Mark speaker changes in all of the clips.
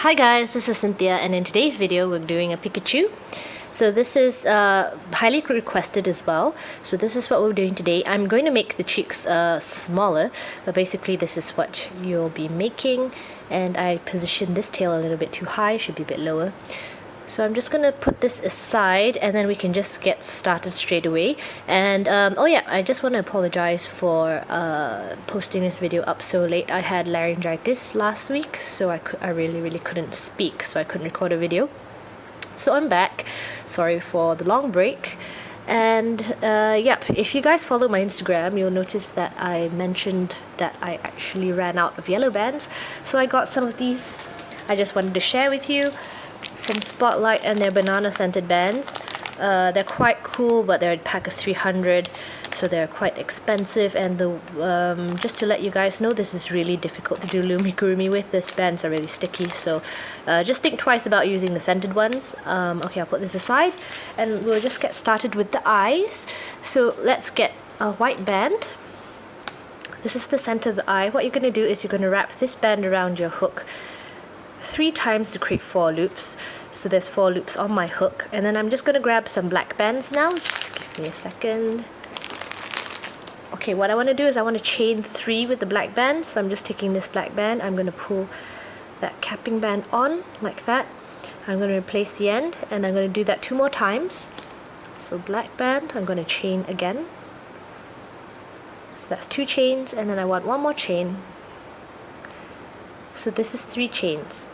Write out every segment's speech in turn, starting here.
Speaker 1: Hi guys, this is Cynthia, and in today's video we're doing a Pikachu. So this is highly requested as well. So this is what we're doing today. I'm going to make the cheeks smaller, but basically this is what you'll be making. And I positioned this tail a little bit too high, should be a bit lower. So I'm just going to put this aside and then we can just get started straight away. And oh yeah, I just want to apologize for posting this video up so late. I had laryngitis last week, so I really couldn't speak, so I couldn't record a video. So I'm back. Sorry for the long break. And yep, if you guys follow my Instagram, you'll notice that I mentioned that I actually ran out of yellow bands. So I got some of these I just wanted to share with you from Spotlight, and they're banana scented bands. They're quite cool, but they're a pack of 300, so they're quite expensive. And the just to let you guys know, this is really difficult to do Loomigurumi with. These bands are really sticky, so just think twice about using the scented ones. Okay, I'll put this aside and we'll just get started with the eyes. So let's get a white band. This is the center of the eye. What you're going to do is you're going to wrap this band around your hook 3 times to create 4 loops. So there's 4 loops on my hook, and then I'm just going to grab some black bands now. Just give me a second. Okay, what I want to do is I want to chain 3 with the black band. So I'm just taking this black band, I'm going to pull that capping band on like that. I'm going to replace the end, and I'm going to do that 2 more times. So black band, I'm going to chain again. So that's 2 chains, and then I want 1 more chain. So this is 3 chains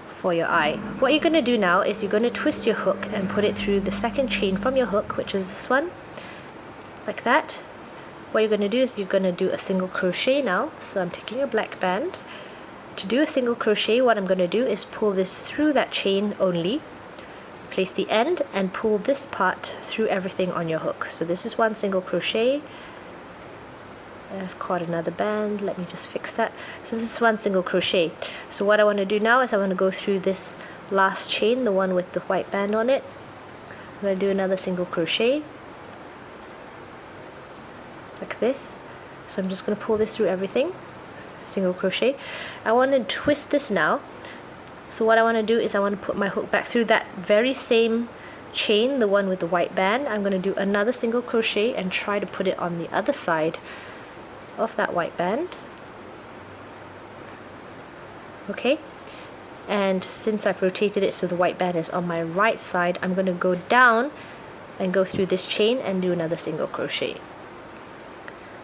Speaker 1: for your eye. What you're going to do now is you're going to twist your hook and put it through the second chain from your hook, which is this one, like that. What you're going to do is you're going to do a single crochet now. So I'm taking a black band. To do a single crochet, what I'm going to do is pull this through that chain only, place the end, and pull this part through everything on your hook. So this is 1 single crochet. I've caught another band, let me just fix that. So this is 1 single crochet. So what I want to do now is I want to go through this last chain, the one with the white band on it. I'm going to do another single crochet like this. So I'm just going to pull this through everything, single crochet. I want to twist this now. So what I want to do is I want to put my hook back through that very same chain, the one with the white band. I'm going to do another single crochet and try to put it on the other side of that white band. Okay, and since I've rotated it so the white band is on my right side, I'm going to go down and go through this chain and do another single crochet.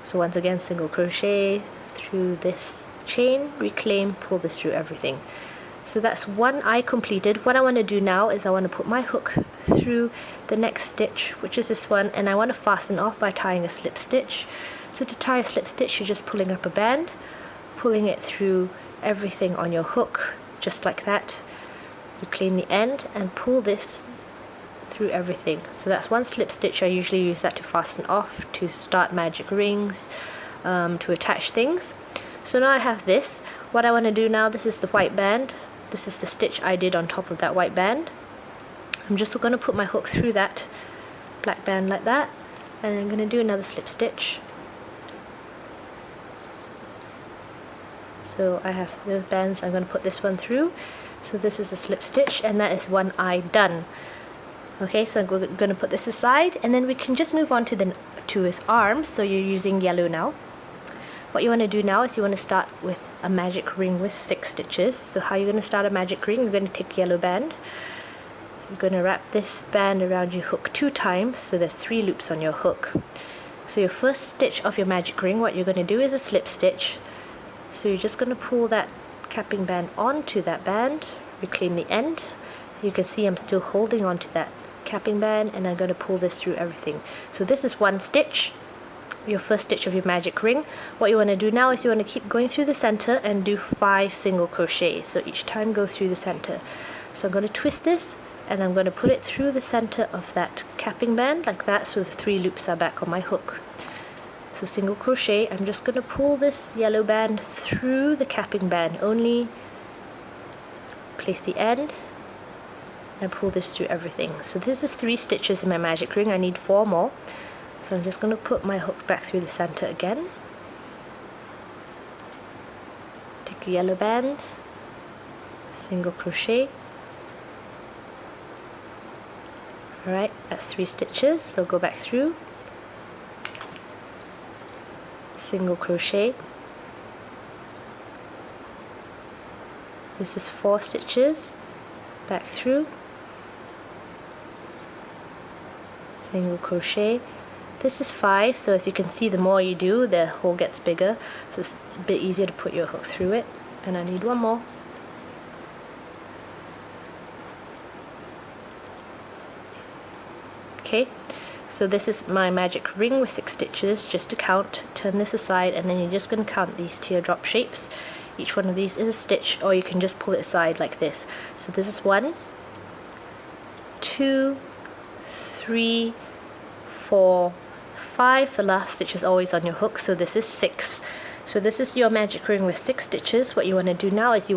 Speaker 1: So once again, single crochet through this chain, reclaim, pull this through everything. So that's 1 eye completed. What I want to do now is I want to put my hook through the next stitch, which is this one, and I want to fasten off by tying a slip stitch. So to tie a slip stitch, you're just pulling up a band, pulling it through everything on your hook, just like that. Reclaim the end and pull this through everything. So that's 1 slip stitch. I usually use that to fasten off, to start magic rings, to attach things. So now I have this. What I want to do now, this is the white band. This is the stitch I did on top of that white band. I'm just going to put my hook through that black band like that, and I'm going to do another slip stitch. So I have those bands, I'm going to put this one through. So this is a slip stitch, and that is 1 eye done. Okay, so I'm going to put this aside, and then we can just move on to his arms. So you're using yellow now. What you want to do now is you want to start with a magic ring with 6 stitches. So how you're going to start a magic ring, you're going to take yellow band. You're going to wrap this band around your hook 2 times, so there's 3 loops on your hook. So your first stitch of your magic ring, what you're going to do is a slip stitch. So you're just going to pull that capping band onto that band, reclaim the end. You can see I'm still holding onto that capping band, and I'm going to pull this through everything. So this is 1 stitch, your first stitch of your magic ring. What you want to do now is you want to keep going through the center and do 5 single crochets. So each time go through the center. So I'm going to twist this, and I'm going to put it through the center of that capping band like that, so the 3 loops are back on my hook. So single crochet, I'm just going to pull this yellow band through the capping band only, place the end, and pull this through everything. So this is 3 stitches in my magic ring. I need 4 more. So I'm just going to put my hook back through the center again. Take a yellow band, single crochet. Alright, that's 3 stitches, so go back through, single crochet. This is 4 stitches, back through, single crochet. This is 5, so as you can see, the more you do, the hole gets bigger, so it's a bit easier to put your hook through it. And I need one more. Okay, so this is my magic ring with 6 stitches. Just to count, turn this aside, and then you're just going to count these teardrop shapes. Each one of these is a stitch, or you can just pull it aside like this. So this is 1, 2, 3, 4, 5. The last stitch is always on your hook, so this is 6. So this is your magic ring with 6 stitches. What you want to do now is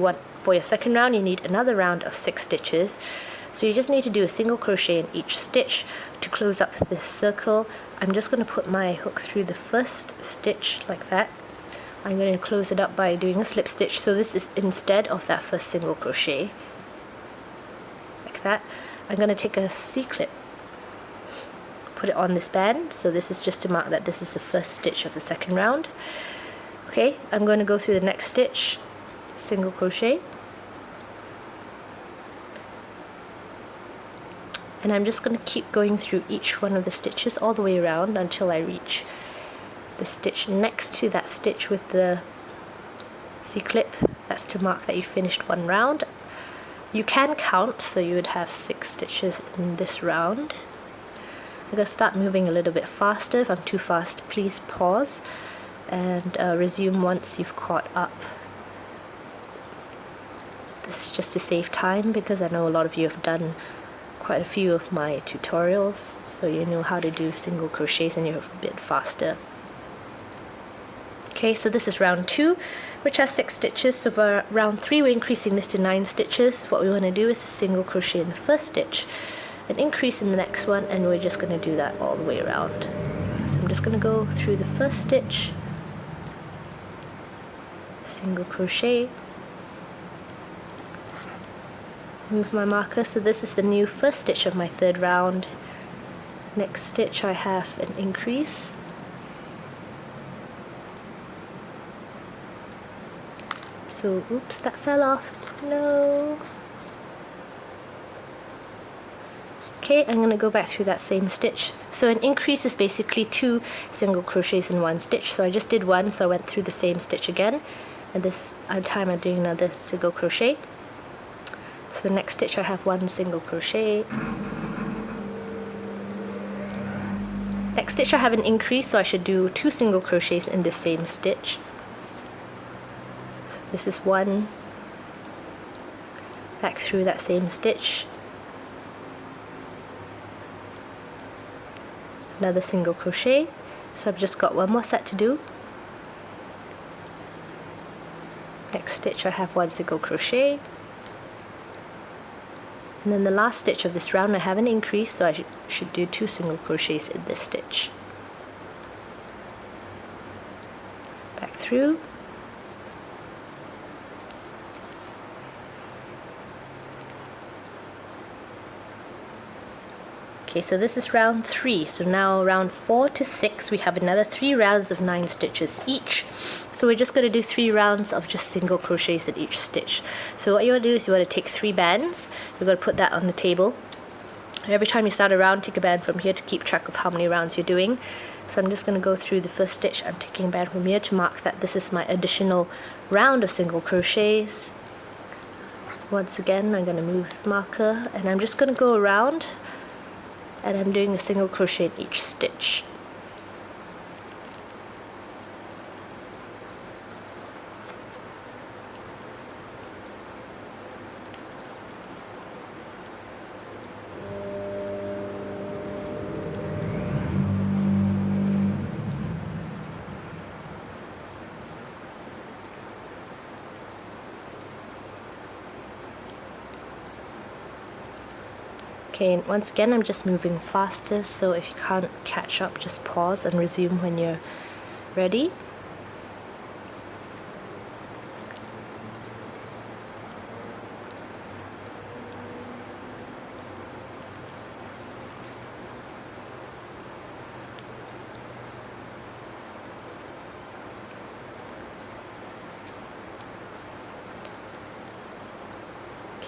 Speaker 1: for your second round, you need another round of 6 stitches. So you just need to do a single crochet in each stitch to close up this circle. I'm just going to put my hook through the first stitch like that. I'm going to close it up by doing a slip stitch. So this is instead of that first single crochet. Like that. I'm going to take a C-clip, put it on this band. So this is just to mark that this is the first stitch of the second round. Okay, I'm going to go through the next stitch, single crochet. And I'm just going to keep going through each one of the stitches all the way around until I reach the stitch next to that stitch with the C-clip. That's to mark that you finished one round. You can count, so you would have 6 stitches in this round. I'm going to start moving a little bit faster. If I'm too fast, please pause and resume once you've caught up. This is just to save time, because I know a lot of you have done quite a few of my tutorials, so you know how to do single crochets and you're a bit faster. Okay, so this is round 2, which has 6 stitches. So for round 3, we're increasing this to 9 stitches. What we want to do is a single crochet in the first stitch, an increase in the next one, and we're just going to do that all the way around. So I'm just going to go through the first stitch, single crochet, move my marker. So this is the new first stitch of my third round. Next stitch I have an increase, so oops, that fell off, no. Okay, I'm going to go back through that same stitch. So an increase is basically 2 single crochets in one stitch. So I just did one, so I went through the same stitch again, and this time I'm doing another single crochet. So the next stitch I have 1 single crochet. Next stitch I have an increase, so I should do 2 single crochets in the same stitch. So this is 1, back through that same stitch, another single crochet. So I've just got one more set to do. Next stitch I have 1 single crochet. And then the last stitch of this round I have an increase, so I should do 2 single crochets in this stitch. Back through. Okay, so this is round 3. So now round 4 to 6, we have another 3 rounds of 9 stitches each. So we're just going to do 3 rounds of just single crochets in each stitch. So what you want to do is you want to take 3 bands. You're going to put that on the table. Every time you start a round, take a band from here to keep track of how many rounds you're doing. So I'm just going to go through the first stitch. I'm taking a band from here to mark that this is my additional round of single crochets. Once again, I'm going to move the marker, and I'm just going to go around, and I'm doing a single crochet in each stitch. Okay, and once again I'm just moving faster, so if you can't catch up, just pause and resume when you're ready.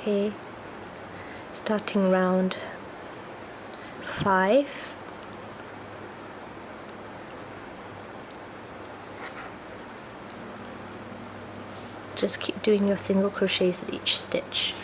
Speaker 1: Okay, starting round 5. Just keep doing your single crochets at each stitch.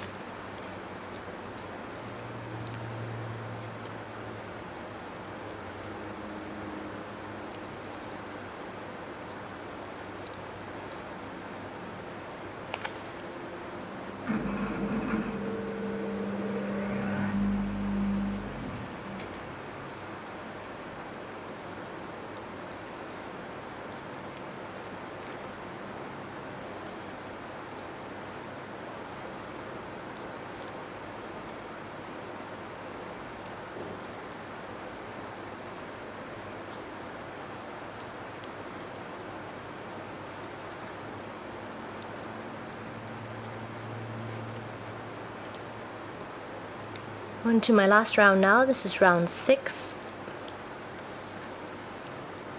Speaker 1: On to my last round now. This is round 6.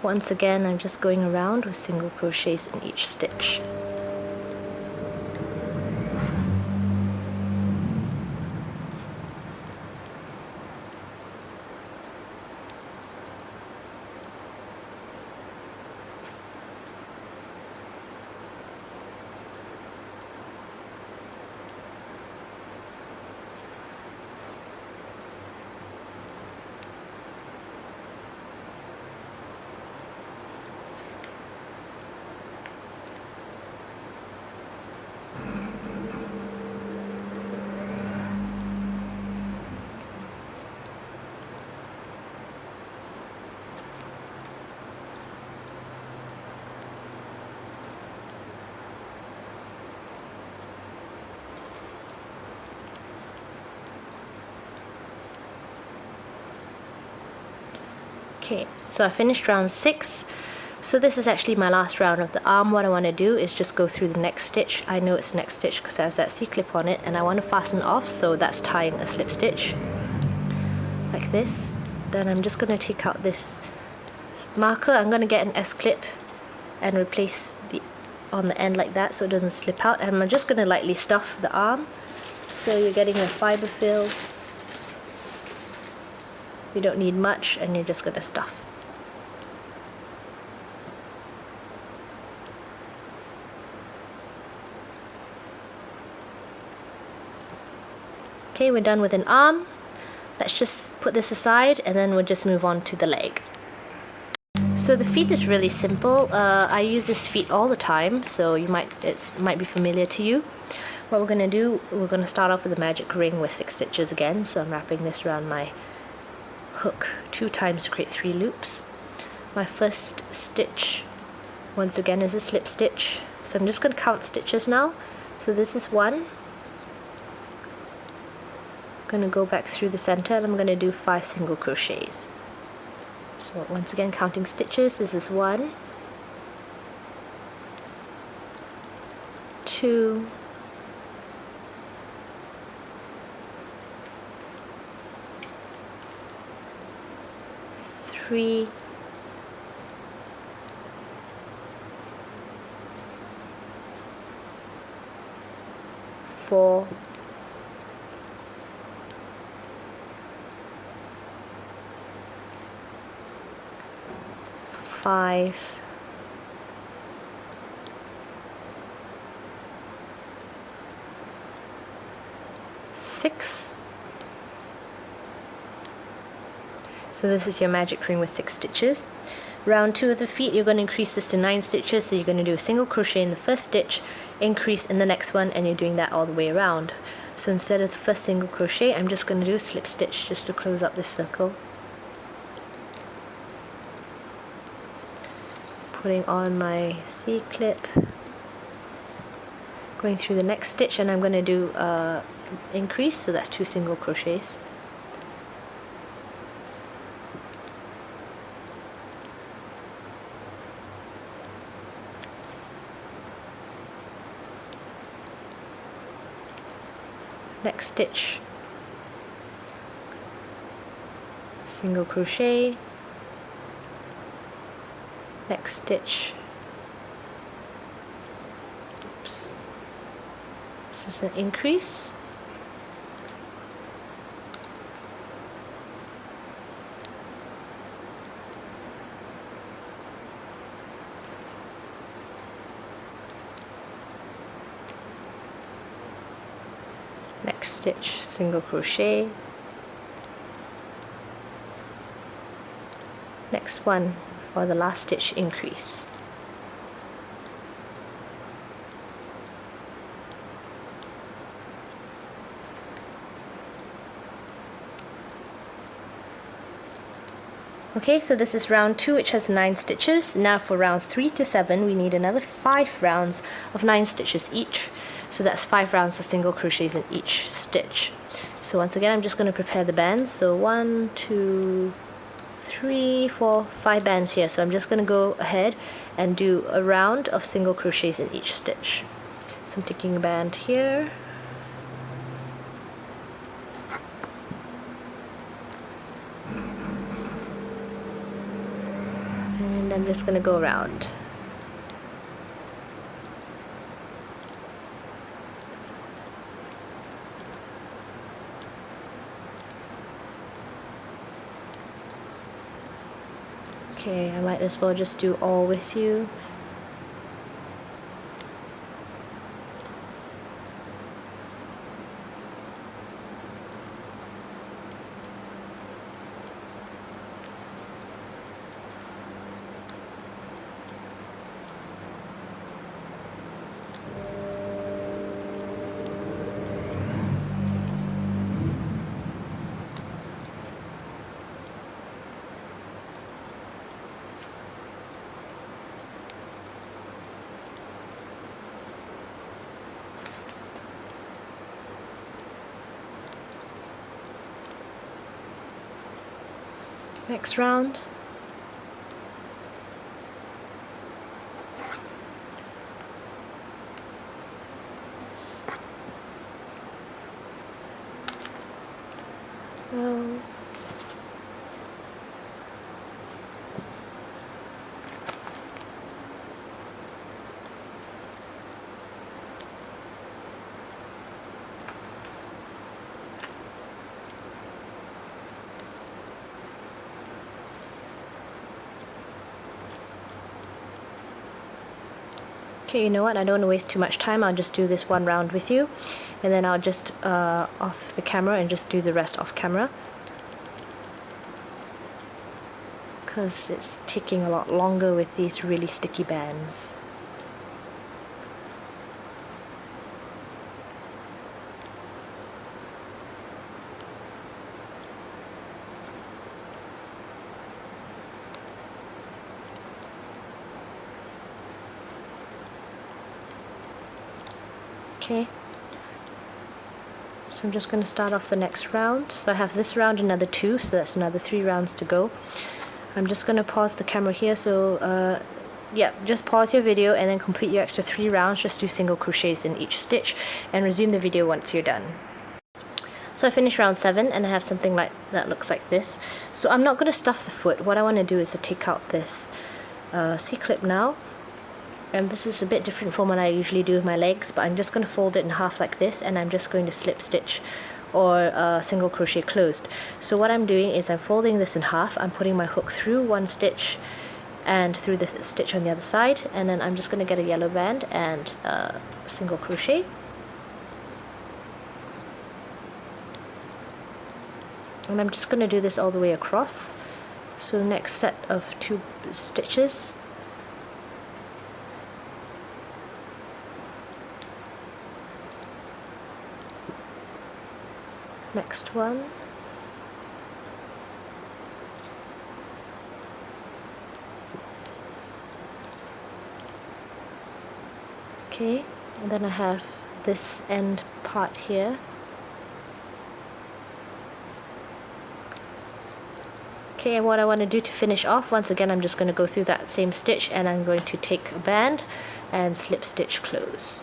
Speaker 1: Once again, I'm just going around with single crochets in each stitch. Okay, so I finished round 6. So this is actually my last round of the arm. What I want to do is just go through the next stitch. I know it's the next stitch because it has that C-clip on it, and I want to fasten it off, so that's tying a slip stitch like this. Then I'm just going to take out this marker. I'm going to get an S-clip and replace the on the end like that so it doesn't slip out, and I'm just going to lightly stuff the arm so you're getting a fiber fill. You don't need much, and you're just going to stuff. Okay, we're done with an arm. Let's just put this aside, and then we'll just move on to the leg. So the feet is really simple. I use this feet all the time, so it might be familiar to you. What we're going to do, we're going to start off with a magic ring with 6 stitches again. So I'm wrapping this around my hook 2 times to create 3 loops. My first stitch once again is a slip stitch, so I'm just going to count stitches now. So this is 1. I'm going to go back through the center, and I'm going to do 5 single crochets. So once again, counting stitches, this is 1, 2, 3, 4, 5, 6. So this is your magic ring with 6 stitches. Round 2 of the feet, you're going to increase this to 9 stitches, so you're going to do a single crochet in the first stitch, increase in the next one, and you're doing that all the way around. So instead of the first single crochet, I'm just going to do a slip stitch just to close up this circle. Putting on my C-clip, going through the next stitch, and I'm going to do increase, so that's 2 single crochets. Next stitch, single crochet. Next stitch, oops, this is an increase, next stitch single crochet, next one or the last stitch increase. Okay, so this is round 2, which has 9 stitches. Now for rounds 3 to 7 we need another 5 rounds of 9 stitches each. So that's 5 rounds of single crochets in each stitch. So once again I'm just going to prepare the bands. So 1, 2, 3, 4, 5 bands here. So I'm just going to go ahead and do a round of single crochets in each stitch. So I'm taking a band here. And I'm just going to go around. Okay, I might as well just do all with you. Next round. Okay, you know what, I don't want to waste too much time. I'll just do this one round with you, and then I'll just off the camera and just do the rest off camera, because it's taking a lot longer with these really sticky bands. Okay, so I'm just going to start off the next round. So I have this round another 2, so that's another 3 rounds to go. I'm just going to pause the camera here, so yeah, just pause your video and then complete your extra 3 rounds. Just do single crochets in each stitch and resume the video once you're done. So I finished round 7 and I have something like that looks like this. So I'm not going to stuff the foot. What I want to do is to take out this C-clip now. And this is a bit different from what I usually do with my legs, but I'm just going to fold it in half like this, and I'm just going to slip stitch or single crochet closed. So what I'm doing is I'm folding this in half, I'm putting my hook through one stitch and through the stitch on the other side, and then I'm just going to get a yellow band and single crochet. And I'm just going to do this all the way across. So next set of 2 stitches. Next one. Okay, and then I have this end part here. Okay, and what I want to do to finish off, once again I'm just going to go through that same stitch, and I'm going to take a band and slip stitch close.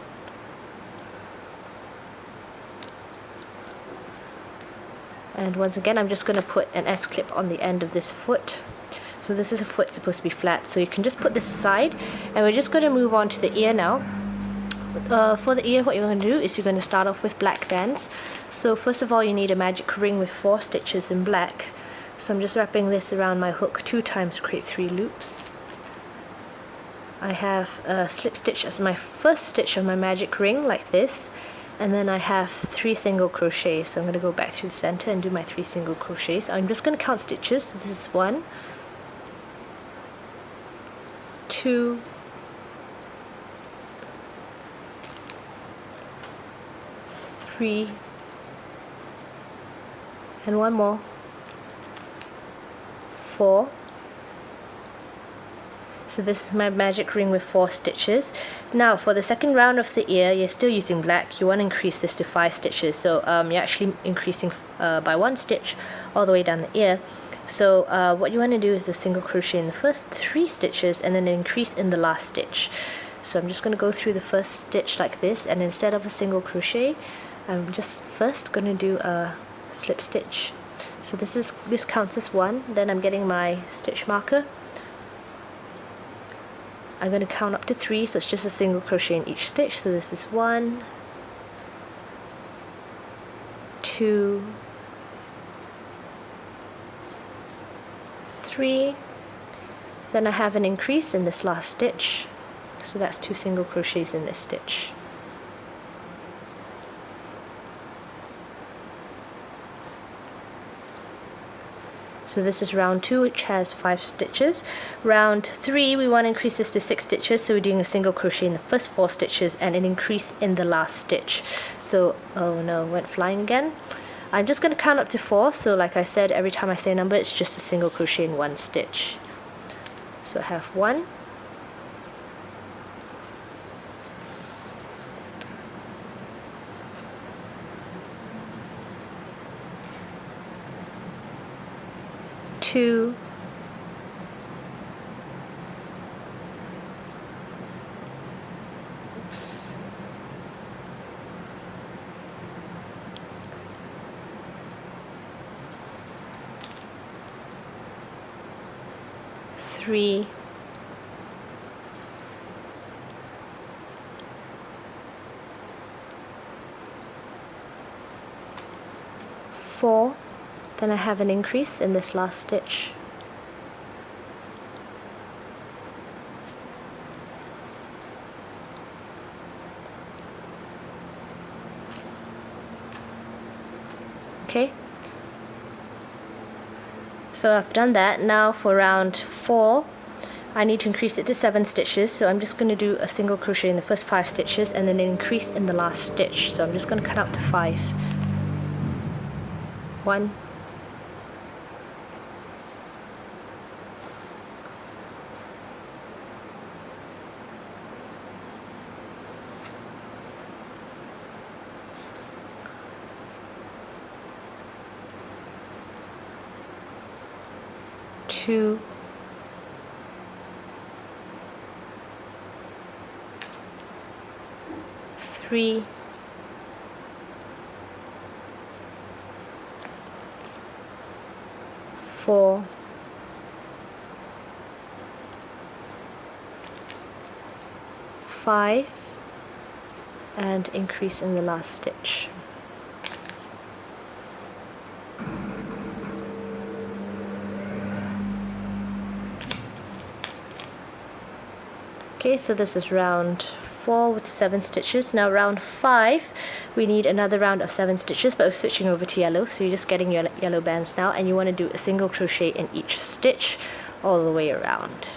Speaker 1: And once again I'm just going to put an S-clip on the end of this foot. So this is a foot supposed to be flat, so you can just put this aside, and we're just going to move on to the ear now. For the ear, what you're going to do is you're going to start off with black bands. So first of all you need a magic ring with 4 stitches in black. So I'm just wrapping this around my hook 2 times to create 3 loops. I have a slip stitch as my first stitch of my magic ring like this, and then I have 3 single crochets. So I'm going to go back through the center and do my 3 single crochets. I'm just going to count stitches. So this is 1, 2, 3, and 1 more, 4. So this is my magic ring with 4 stitches. Now for the second round of the ear, you're still using black. You want to increase this to 5 stitches. So you're actually increasing by 1 stitch all the way down the ear. So what you want to do is a single crochet in the first 3 stitches and then increase in the last stitch. So I'm just going to go through the first stitch like this, and instead of a single crochet, I'm just first going to do a slip stitch. So this counts as 1. Then I'm getting my stitch marker. I'm going to count up to 3, so it's just a single crochet in each stitch. So this is 1, 2, 3. Then I have an increase in this last stitch, so that's 2 single crochets in this stitch. So this is round 2, which has 5 stitches. Round 3, we want to increase this to 6 stitches, so we're doing a single crochet in the first 4 stitches and an increase in the last stitch. So, oh no, went flying again. I'm just going to count up to 4, so like I said, every time I say a number, it's just a single crochet in 1 stitch. So I have 1, 2, 3, 4. Then I have an increase in this last stitch. Okay, so I've done that. Now for round 4, I need to increase it to 7 stitches, so I'm just going to do a single crochet in the first 5 stitches and then an increase in the last stitch. So I'm just going to cut out to 5. 1, 2, 3, 4, 5, and increase in the last stitch. Okay, so this is round 4 with 7 stitches. Now round 5, we need another round of 7 stitches, but we're switching over to yellow, so you're just getting your yellow bands now, and you want to do a single crochet in each stitch all the way around.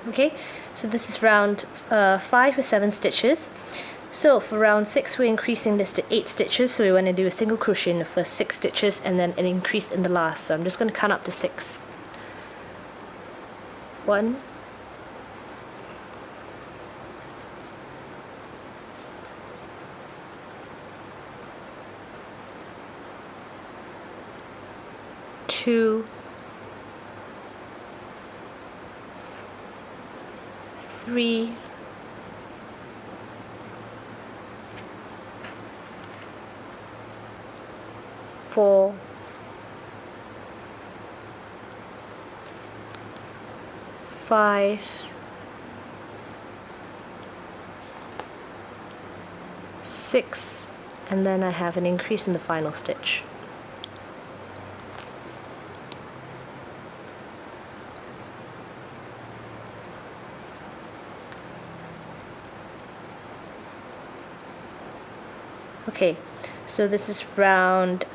Speaker 1: Okay, So this is round 5 with 7 stitches. So for round 6 we're increasing this to 8 stitches, so we want to do a single crochet in the first 6 stitches and then an increase in the last. So I'm just going to count up to 6. 1, 2, 3, 4, 5, 6, and then I have an increase in the final stitch. Okay, so this is round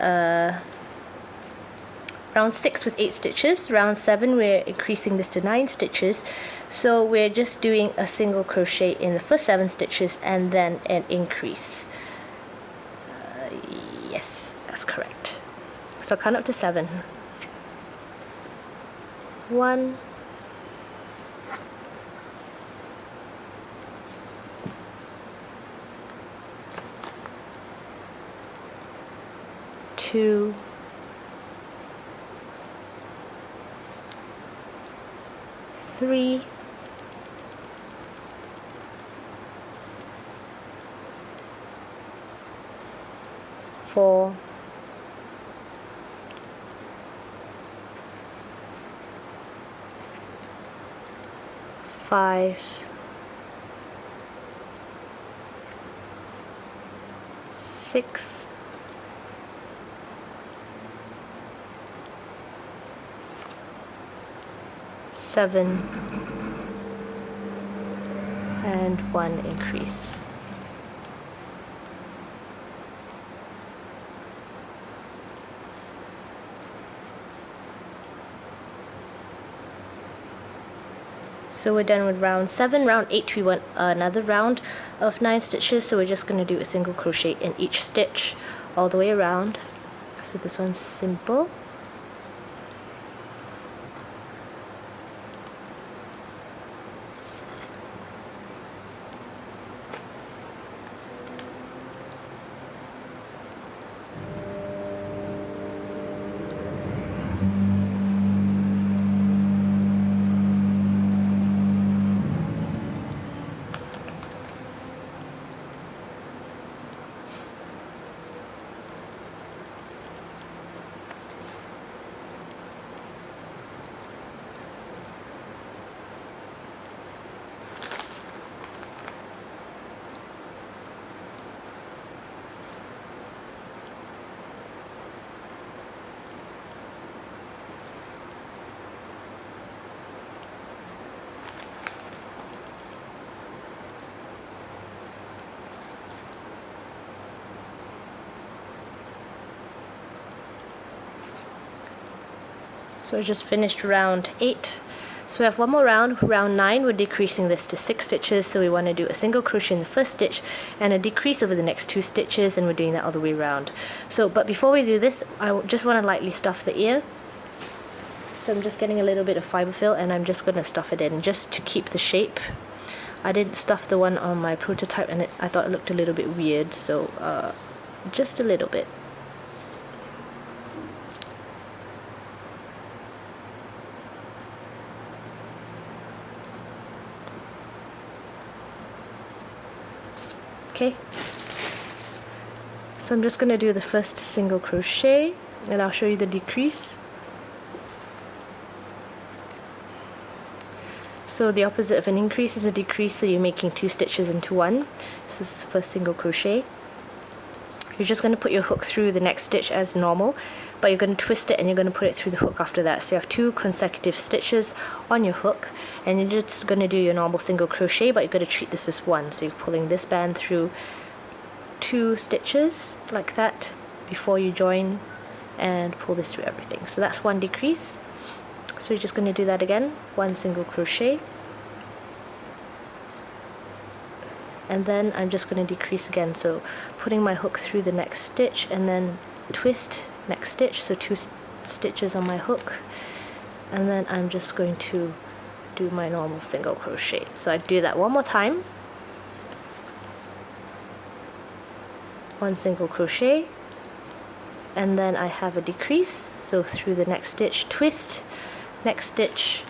Speaker 1: 6 with 8 stitches. Round 7 we're increasing this to 9 stitches, so we're just doing a single crochet in the first 7 stitches and then an increase. Yes, that's correct. So count up to 7. 1, 2, 3, 4, 5, 6, 7, and 1 increase. So we're done with round 7. Round 8 we want another round of 9 stitches, so we're just going to do a single crochet in each stitch all the way around. So this one's simple. So I just finished round 8. So we have one more round. Round 9, we're decreasing this to 6 stitches, so we want to do a single crochet in the first stitch and a decrease over the next 2 stitches, and we're doing that all the way around. So, but before we do this, I just want to lightly stuff the ear. So I'm just getting a little bit of fiber fill and I'm just going to stuff it in just to keep the shape. I didn't stuff the one on my prototype and I thought it looked a little bit weird, so just a little bit. Okay, so I'm just going to do the first single crochet and I'll show you the decrease. So the opposite of an increase is a decrease, so you're making 2 stitches into 1. So this is the first single crochet. You're just going to put your hook through the next stitch as normal, but you're going to twist it and you're going to put it through the hook after that. So you have 2 consecutive stitches on your hook, and you're just going to do your normal single crochet, but you're going to treat this as 1. So you're pulling this band through 2 stitches like that before you join and pull this through everything. So that's 1 decrease. So we're just going to do that again. 1 single crochet, and then I'm just going to decrease again, so putting my hook through the next stitch and then twist, next stitch, so 2 stitches on my hook, and then I'm just going to do my normal single crochet. So I do that one more time, 1 single crochet, and then I have a decrease, so through the next stitch, twist, next stitch,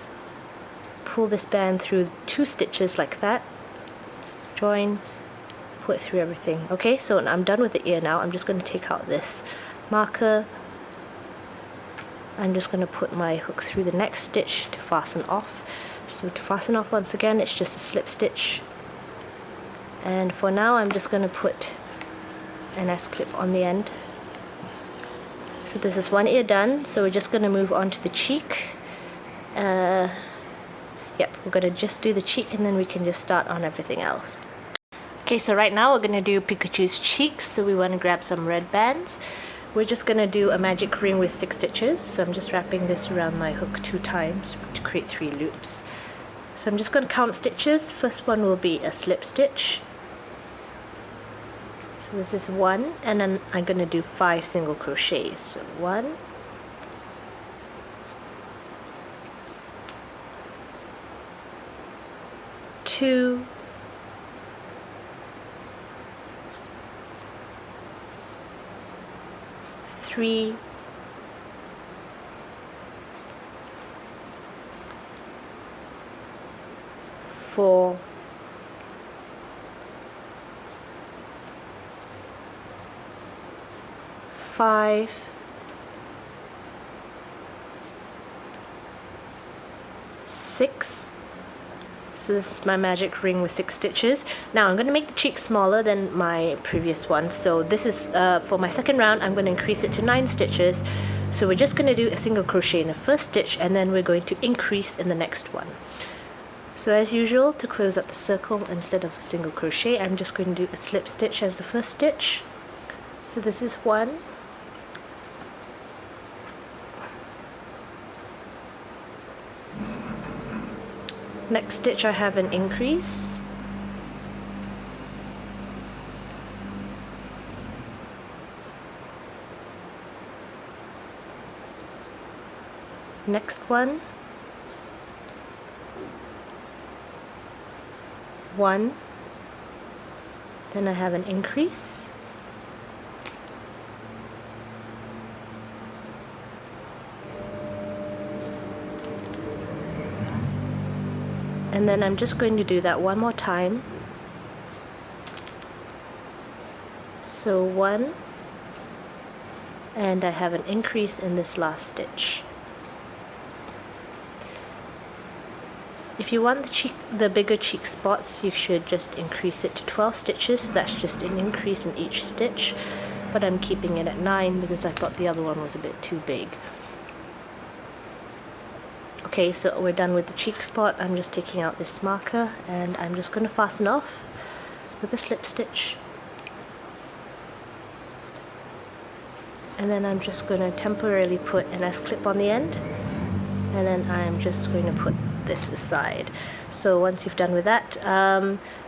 Speaker 1: pull this band through 2 stitches like that, join, pull it through everything. Okay, so I'm done with the ear now. I'm just going to take out this marker. I'm just going to put my hook through the next stitch to fasten off. So to fasten off, once again, it's just a slip stitch, and for now I'm just going to put an S-clip on the end. So this is one ear done, so we're just going to move on to the cheek. Yep, we're going to just do the cheek and then we can just start on everything else. Okay, so right now we're going to do Pikachu's cheeks, so we want to grab some red bands. We're just going to do a magic ring with 6 stitches, so I'm just wrapping this around my hook 2 times to create 3 loops. So I'm just going to count stitches. First one will be a slip stitch. So this is 1, and then I'm going to do 5 single crochets. So 1, 2, 3, 4, 5, 6. So this is my magic ring with 6 stitches. Now I'm going to make the cheek smaller than my previous one. So this is for my second round. I'm going to increase it to 9 stitches. So we're just going to do a single crochet in the first stitch, and then we're going to increase in the next one. So as usual, to close up the circle, instead of a single crochet, I'm just going to do a slip stitch as the first stitch. So this is 1, next stitch I have an increase, next one, 1, then I have an increase, and then I'm just going to do that one more time. So 1, and I have an increase in this last stitch. If you want the bigger cheek spots, you should just increase it to 12 stitches, so that's just an increase in each stitch, but I'm keeping it at 9 because I thought the other one was a bit too big. Okay, so we're done with the cheek spot. I'm just taking out this marker and I'm just going to fasten off with a slip stitch. And then I'm just going to temporarily put an S-clip on the end, and then I'm just going to put this aside. So once you've done with that,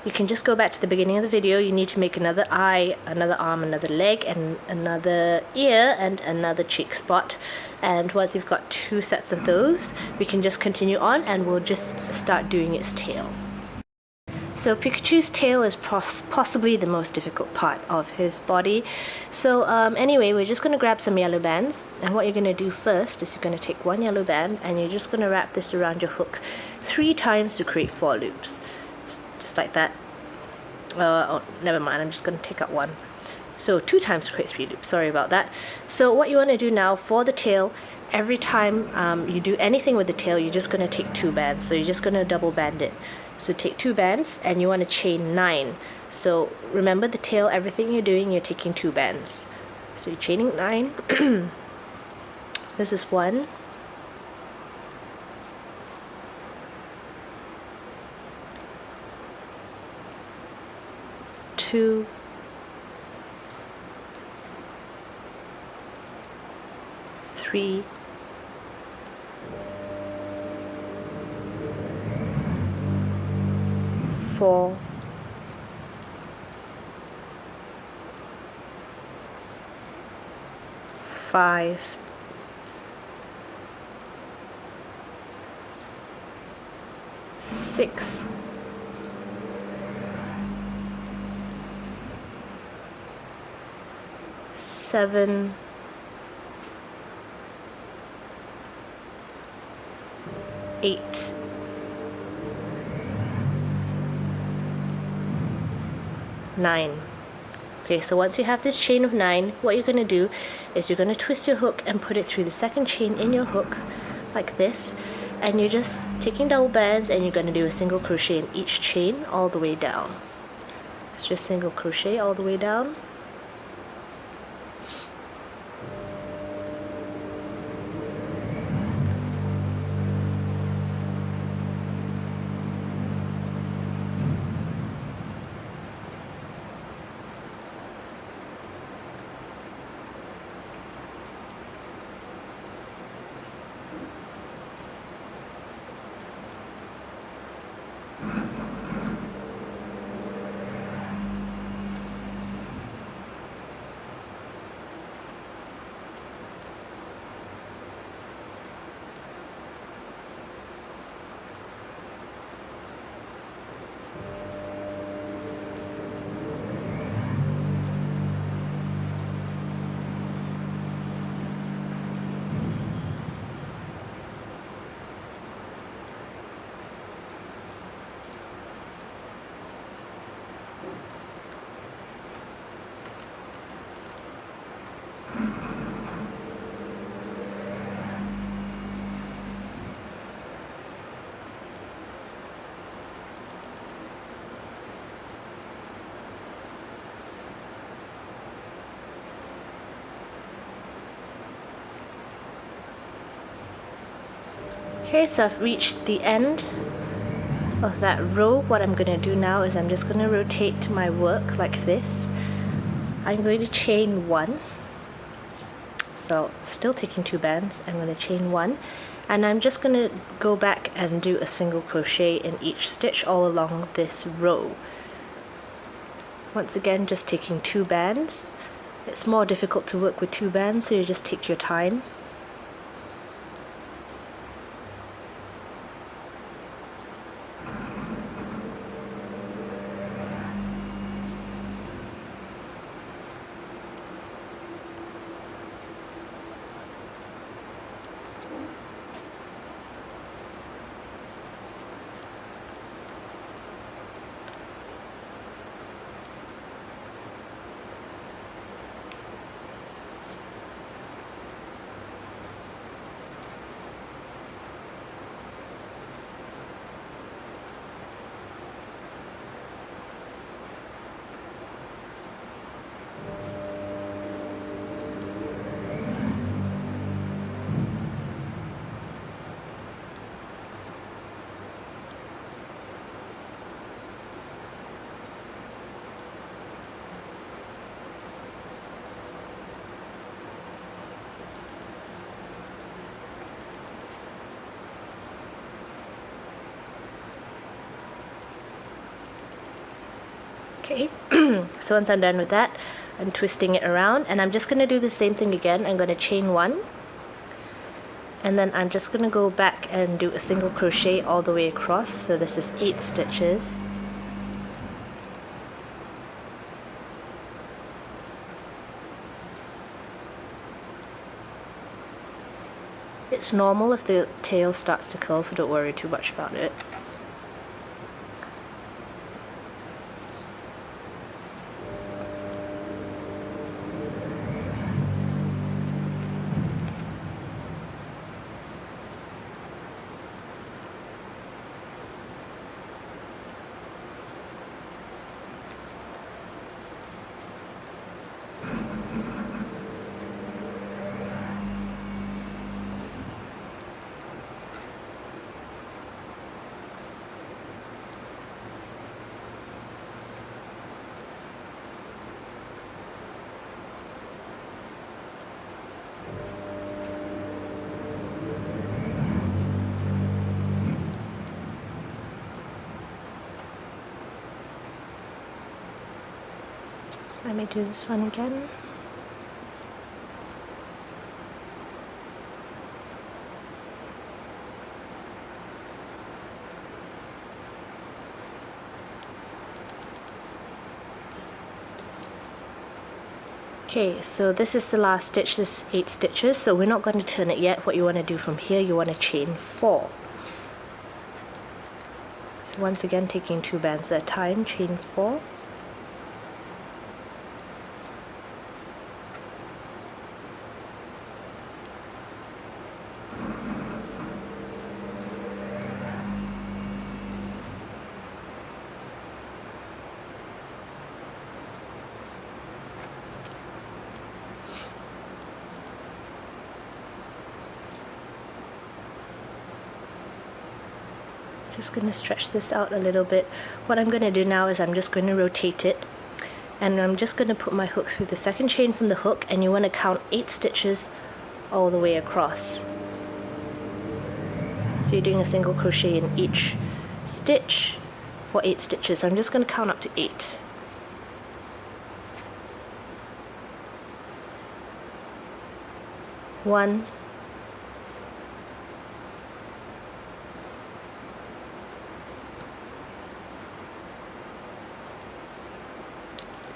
Speaker 1: you can just go back to the beginning of the video. You need to make another eye, another arm, another leg, and another ear, and another cheek spot. And once you've got 2 sets of those, we can just continue on and we'll just start doing its tail. So Pikachu's tail is possibly the most difficult part of his body. So anyway, we're just going to grab some yellow bands, and what you're going to do first is you're going to take 1 yellow band and you're just going to wrap this around your hook 3 times to create 4 loops. Just like that. Oh, never mind, I'm just going to take out 1. So 2 times to create 3 loops, sorry about that. So what you want to do now for the tail, every time you do anything with the tail, you're just going to take 2 bands. So you're just going to double band it. So take 2 bands and you want to chain 9. So remember the tail, everything you're doing, you're taking 2 bands. So you're chaining 9. This is 1. 2. 3. 4. 5, 6, 7, 8, 9. Okay, so once you have this chain of 9, what you're going to do is you're going to twist your hook and put it through the second chain in your hook like this, and you're just taking double bands and you're going to do a single crochet in each chain all the way down. It's just single crochet all the way down. Okay, so I've reached the end of that row. What I'm going to do now is I'm just going to rotate my work like this. I'm going to chain 1. So still taking 2 bands, I'm going to chain 1, and I'm just going to go back and do a single crochet in each stitch all along this row. Once again, just taking 2 bands. It's more difficult to work with 2 bands, so you just take your time. Okay, so once I'm done with that, I'm twisting it around, and I'm just going to do the same thing again. I'm going to chain 1, and then I'm just going to go back and do a single crochet all the way across. So this is 8 stitches. It's normal if the tail starts to curl, so don't worry too much about it. Let me do this one again. Okay, so this is the last stitch. This is 8 stitches, so we're not going to turn it yet. What you want to do from here, you want to chain 4. So once again, taking 2 bands at a time, chain 4. Just going to stretch this out a little bit. What I'm going to do now is I'm just going to rotate it, and I'm just going to put my hook through the second chain from the hook, and you want to count 8 stitches all the way across. So you're doing a single crochet in each stitch for 8 stitches. So I'm just going to count up to 8. One,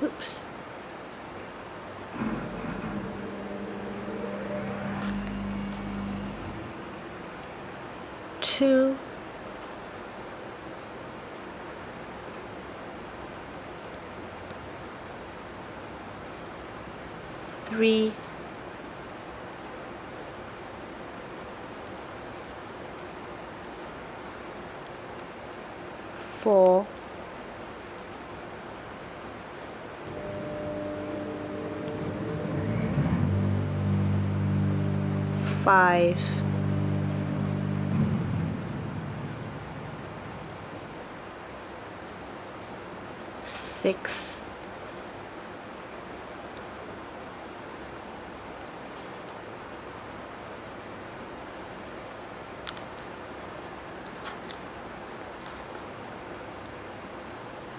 Speaker 1: oops. 2, 3, 4, 5, 6,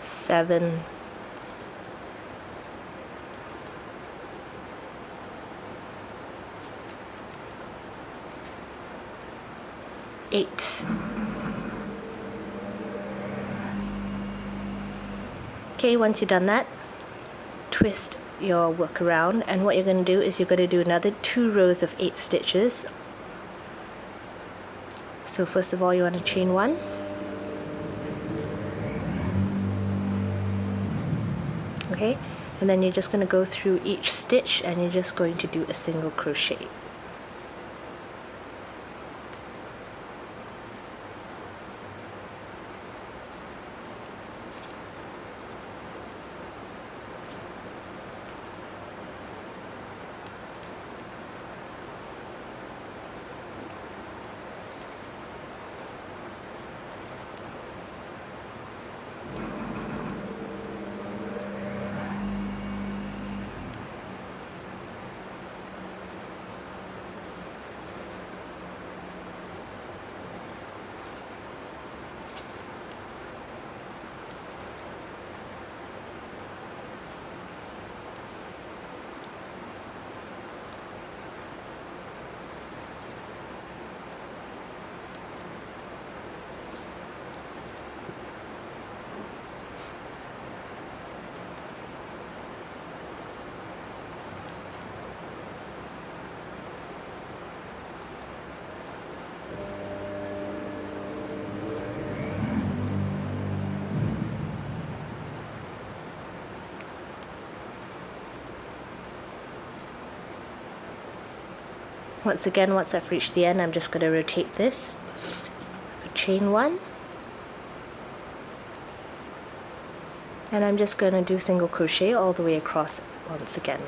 Speaker 1: 7, 8. Okay, once you've done that, twist your work around, and what you're going to do is you're going to do another 2 rows of 8 stitches. So first of all, you want to chain 1, okay, and then you're just going to go through each stitch, and you're just going to do a single crochet. Once again, once I've reached the end, I'm just going to rotate this, chain 1, and I'm just going to do single crochet all the way across once again.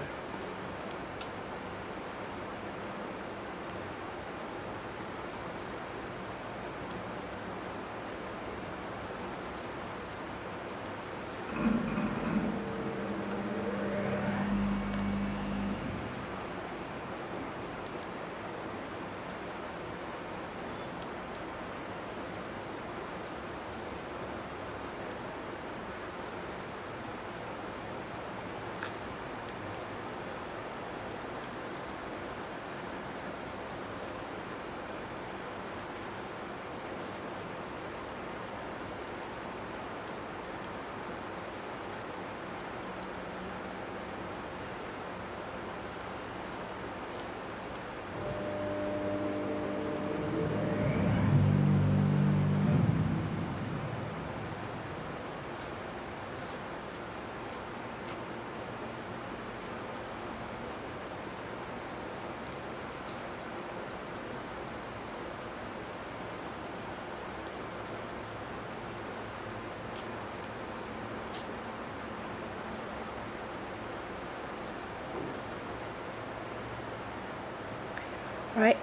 Speaker 1: Alright,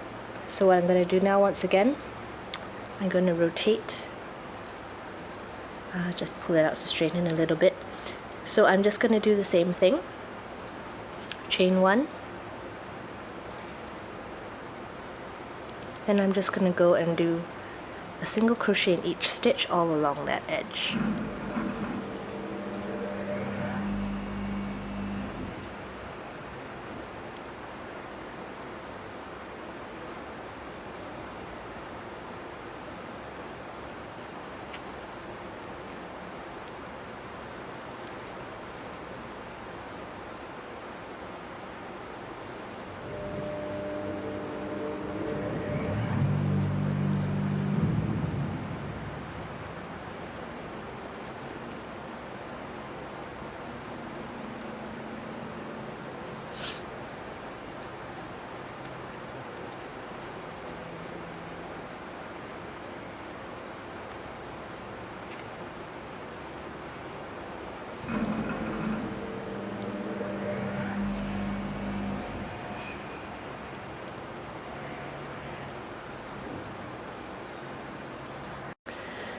Speaker 1: so what I'm going to do now, once again, I'm going to rotate, just pull it out to straighten a little bit. So I'm just going to do the same thing, chain 1, then I'm just going to go and do a single crochet in each stitch all along that edge.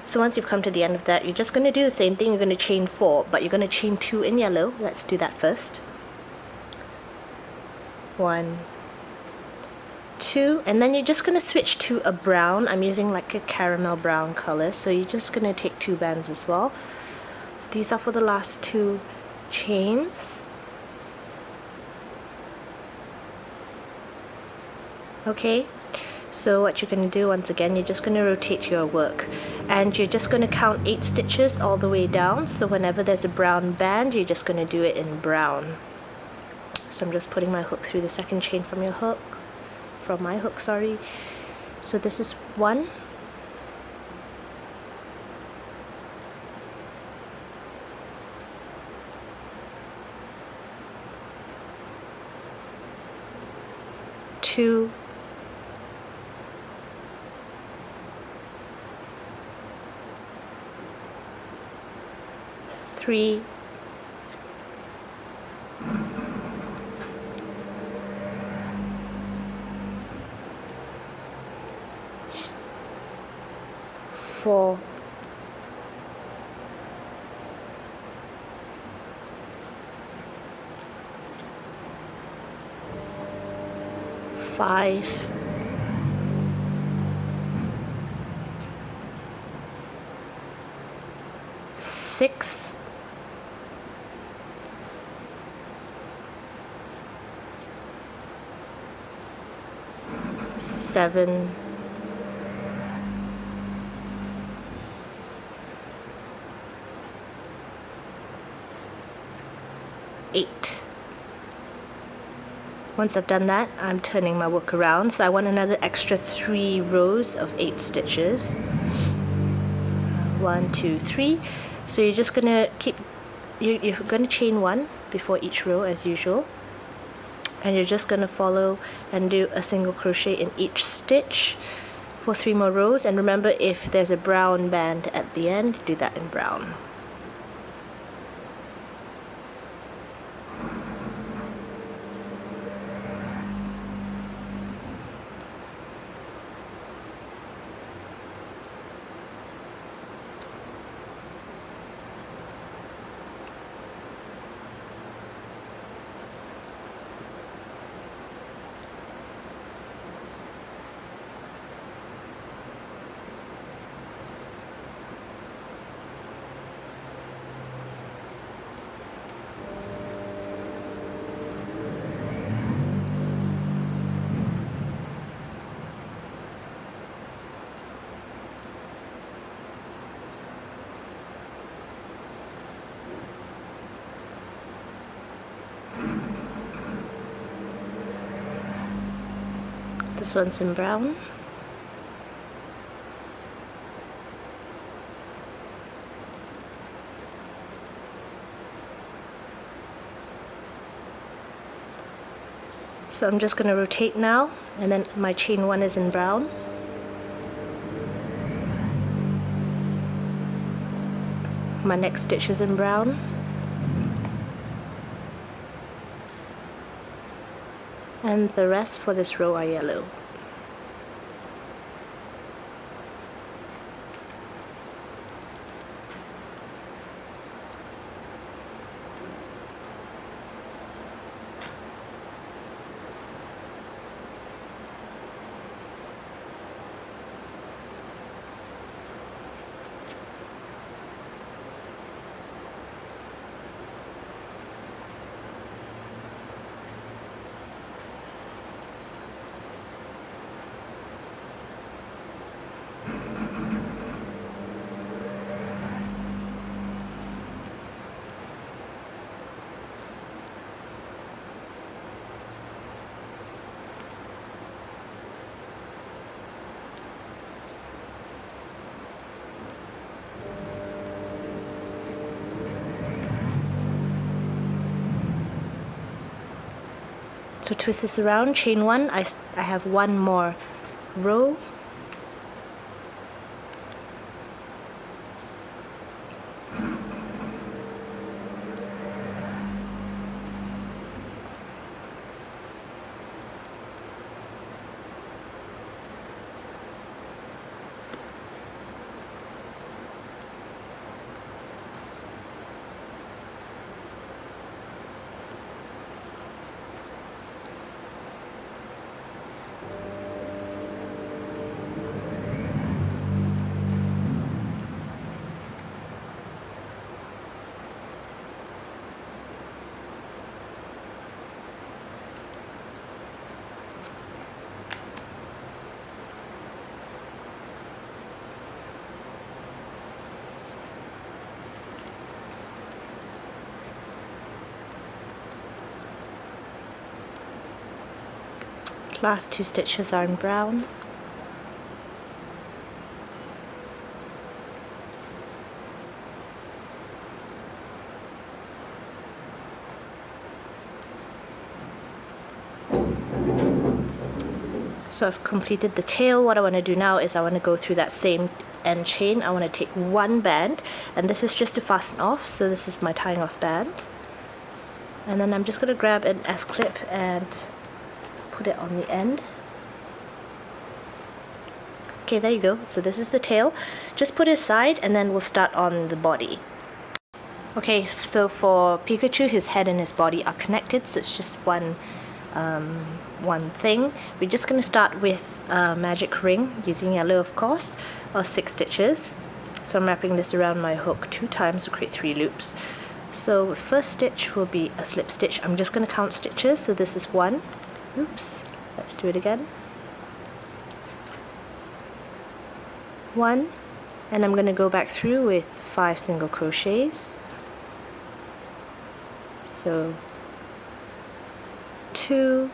Speaker 1: So once you've come to the end of that, you're just going to do the same thing. You're going to chain 4, but you're going to chain 2 in yellow. Let's do that first. 1, 2, and then you're just going to switch to a brown. I'm using like a caramel brown color, so you're just going to take 2 bands as well. These are for the last 2 chains. Okay. So what you're going to do, once again, you're just going to rotate your work, and you're just going to count 8 stitches all the way down. So whenever there's a brown band, you're just going to do it in brown. So I'm just putting my hook through the second chain from my hook, sorry. So this is 1, 2, 3, 4, 5, 6, 7, 8. Once I've done that, I'm turning my work around, so I want another extra 3 rows of 8 stitches. 1, 2, 3. So you're just gonna you're gonna chain 1 before each row as usual, and you're just gonna follow and do a single crochet in each stitch for 3 more rows. And remember, if there's a brown band at the end, do that in brown. This one's in brown. So I'm just going to rotate now, and then my chain 1 is in brown. My next stitch is in brown. And the rest for this row are yellow. So twist this around, chain 1, I have one more row. Last 2 stitches are in brown. So I've completed the tail. What I want to do now is I want to go through that same end chain. I want to take one band, and this is just to fasten off. So this is my tying off band. And then I'm just going to grab an S-clip and put it on the end. Okay, there you go. So this is the tail. Just put it aside and then we'll start on the body. Okay, so for Pikachu, his head and his body are connected, so it's just one thing. We're just going to start with a magic ring, using yellow of course, of 6 stitches. So I'm wrapping this around my hook 2 times to create 3 loops. So the first stitch will be a slip stitch. I'm just going to count stitches, so this is 1. Oops, let's do it again. 1, and I'm going to go back through with 5 single crochets. So 2,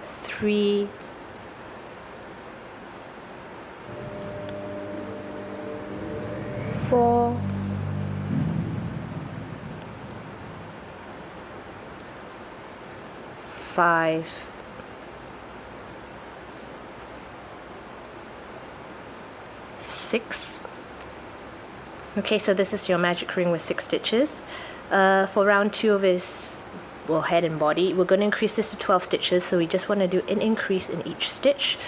Speaker 1: 3, 4, 5, 6. Okay, so this is your magic ring with 6 stitches. For round 2 of his head and body, we're going to increase this to 12 stitches, so we just want to do an increase in each stitch.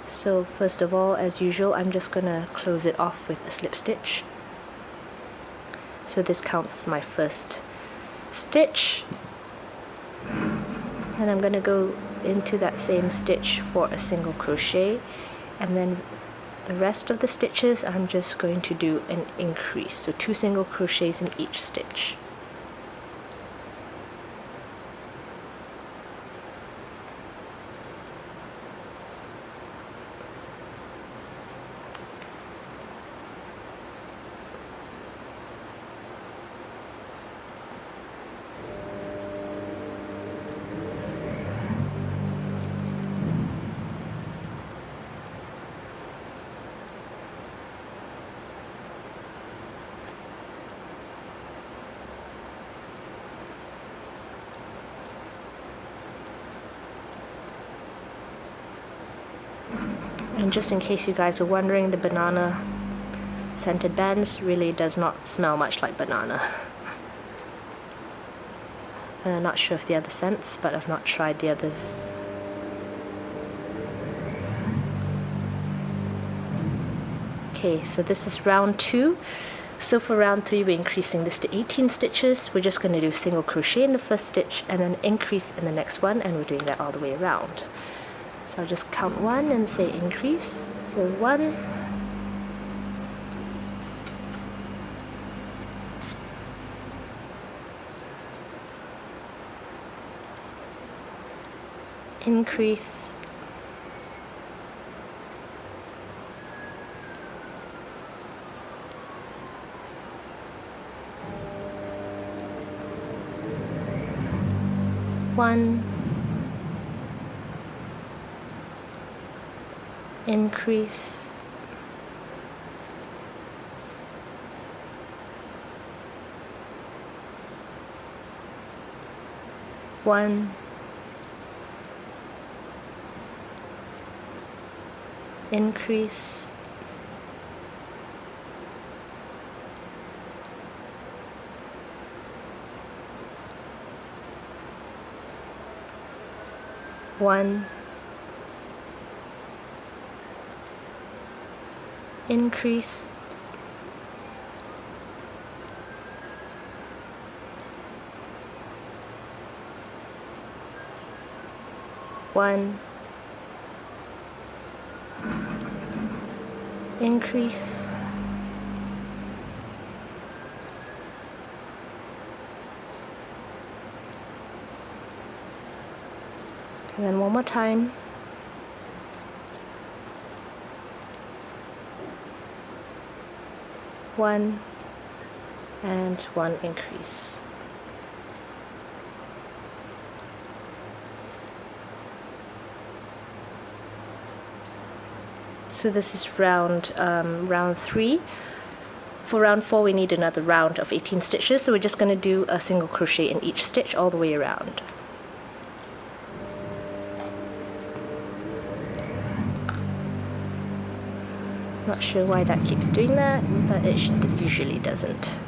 Speaker 1: So first of all, as usual, I'm just going to close it off with a slip stitch. So this counts as my first stitch. And I'm going to go into that same stitch for a single crochet, and then the rest of the stitches I'm just going to do an increase, so 2 single crochets in each stitch. And just in case you guys were wondering, the banana scented bands really does not smell much like banana. And I'm not sure of the other scents, but I've not tried the others. Okay, so this is round 2. So for round 3, we're increasing this to 18 stitches. We're just going to do single crochet in the first stitch and then increase in the next one, and we're doing that all the way around. So I'll just count 1 and say increase. So 1, increase, one, increase, 1, increase, 1, increase, 1, increase, 'and then one more time. 1 and 1 increase. So this is round 3. For round 4 we need another round of 18 stitches, so we're just going to do a single crochet in each stitch all the way around. Not sure why that keeps doing that, but it usually doesn't.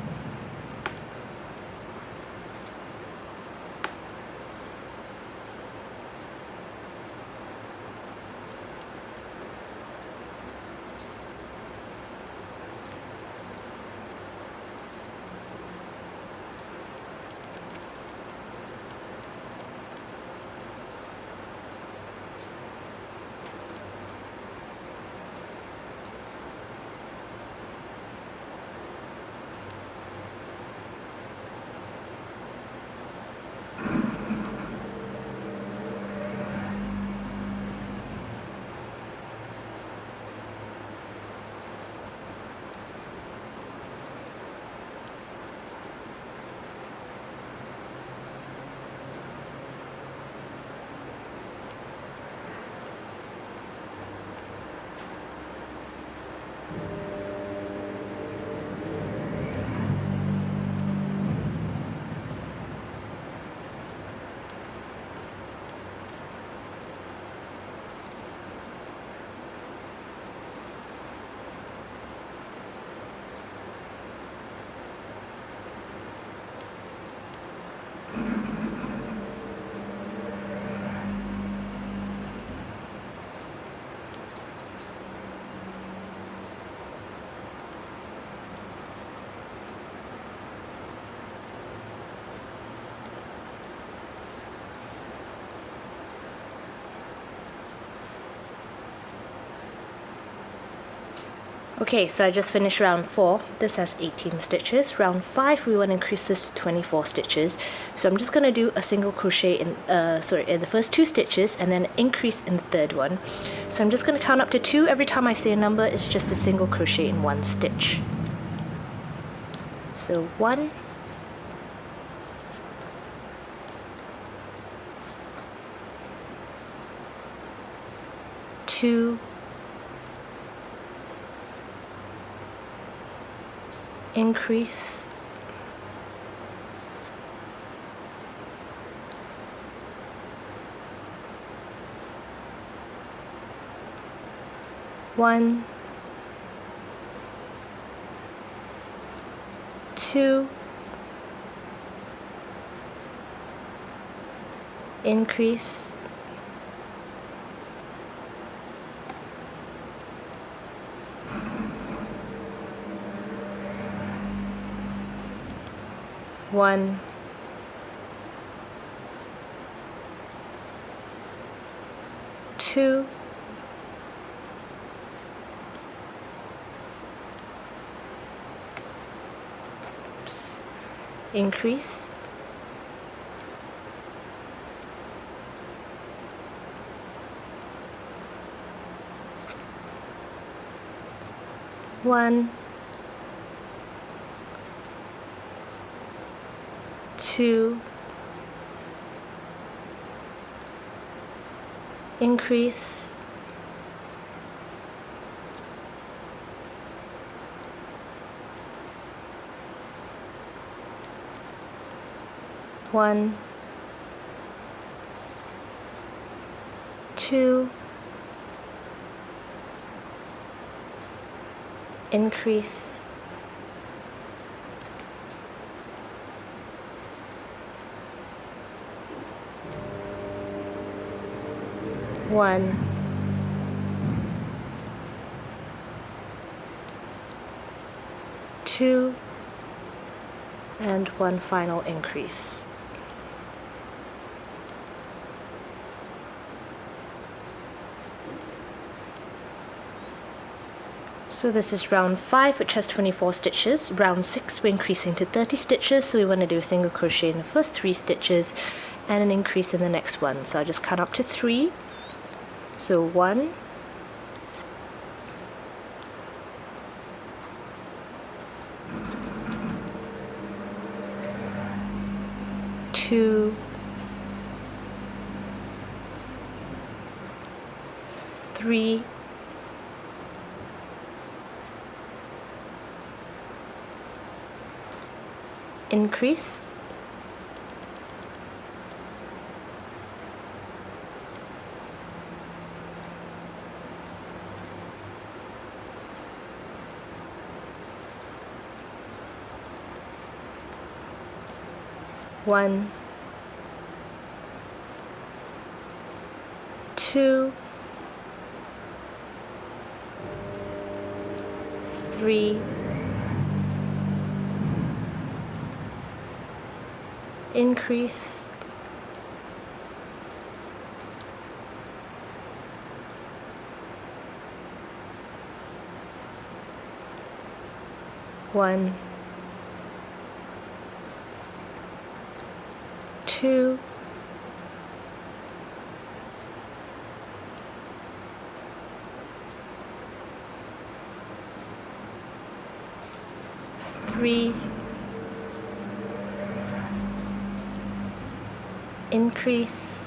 Speaker 1: Okay, so I just finished round 4. This has 18 stitches. Round 5 we want to increase this to 24 stitches. So I'm just going to do a single crochet in the first 2 stitches and then increase in the third one. So I'm just going to count up to 2 every time I say a number. It's just a single crochet in 1 stitch. So 1, 2, increase, 1, 2, increase, 1, 2, increase, 1, 2, increase, 1, 2, increase, 1, 2, and one final increase. So this is round 5, which has 24 stitches. Round 6, we're increasing to 30 stitches, so we want to do a single crochet in the first 3 stitches and an increase in the next one. So I just count up to 3. So 1, 2, 3, 4, increase, 1, 2, 3, increase, 1, 2, 3, increase,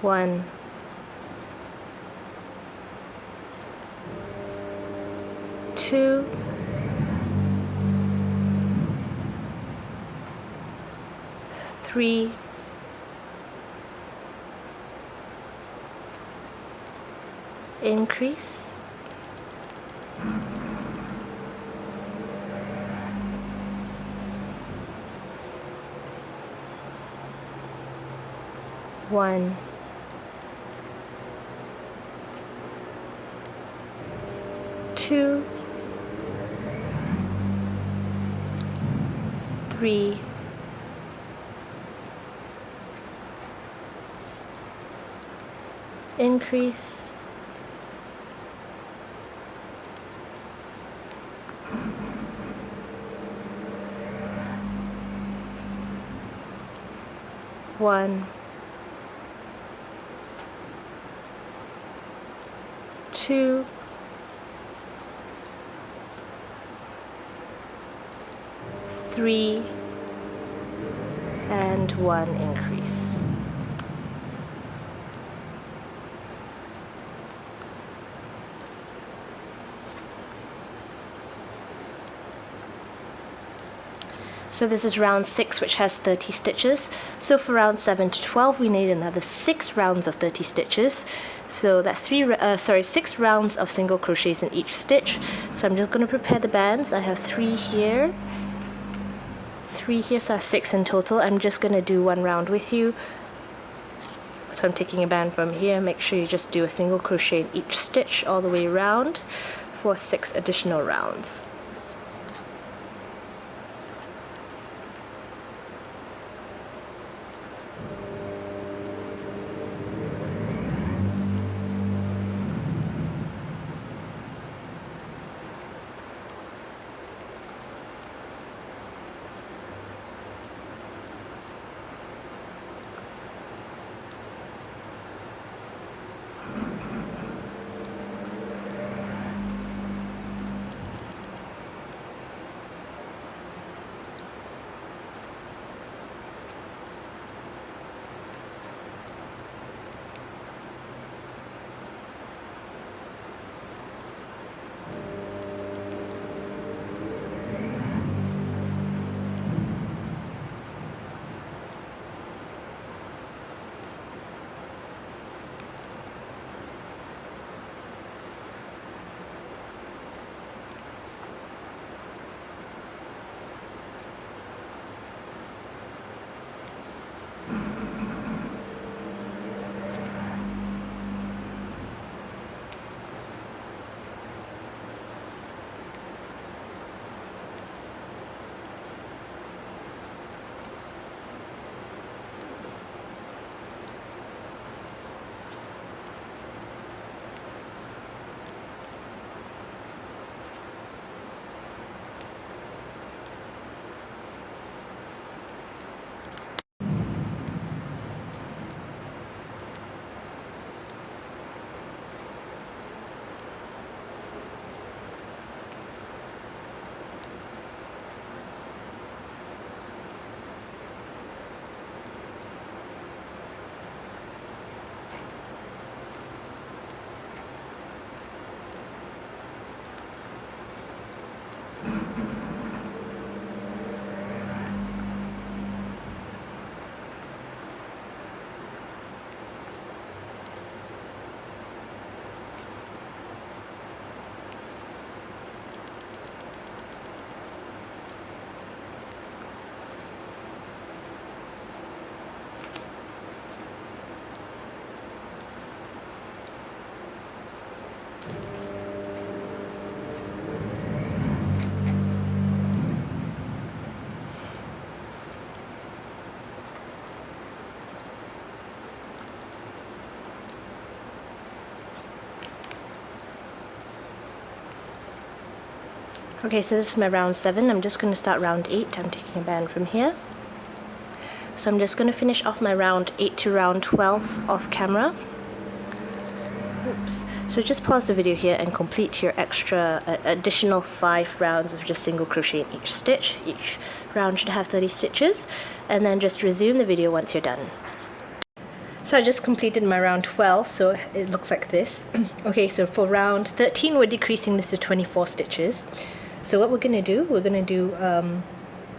Speaker 1: 1, 2, 3, increase, 1, 2, 3, increase, 1, 2, 3, and 1 increase. So this is round 6, which has 30 stitches. So for round 7 to 12, we need another 6 rounds of 30 stitches. So that's 6 rounds of single crochets in each stitch. So I'm just going to prepare the bands. I have 3 here, 3 here, so I have 6 in total. I'm just going to do one round with you. So I'm taking a band from here. Make sure you just do a single crochet in each stitch all the way around for 6 additional rounds. Okay, so this is my round 7. I'm just going to start round 8. I'm taking a band from here. So I'm just going to finish off my round 8 to round 12 off camera. Oops. So just pause the video here and complete your extra additional 5 rounds of just single crochet in each stitch. Each round should have 30 stitches, and then just resume the video once you're done. So I just completed my round 12, so it looks like this. Okay, so for round 13 we're decreasing this to 24 stitches. So what we're going to do,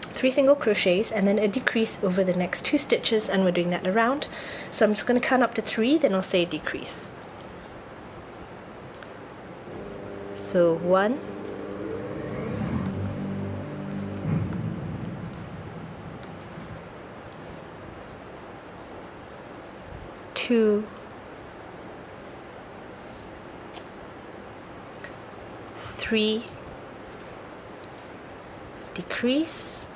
Speaker 1: 3 single crochets and then a decrease over the next 2 stitches, and we're doing that around. So I'm just going to count up to 3, then I'll say decrease. So 1, 2, 3, decrease,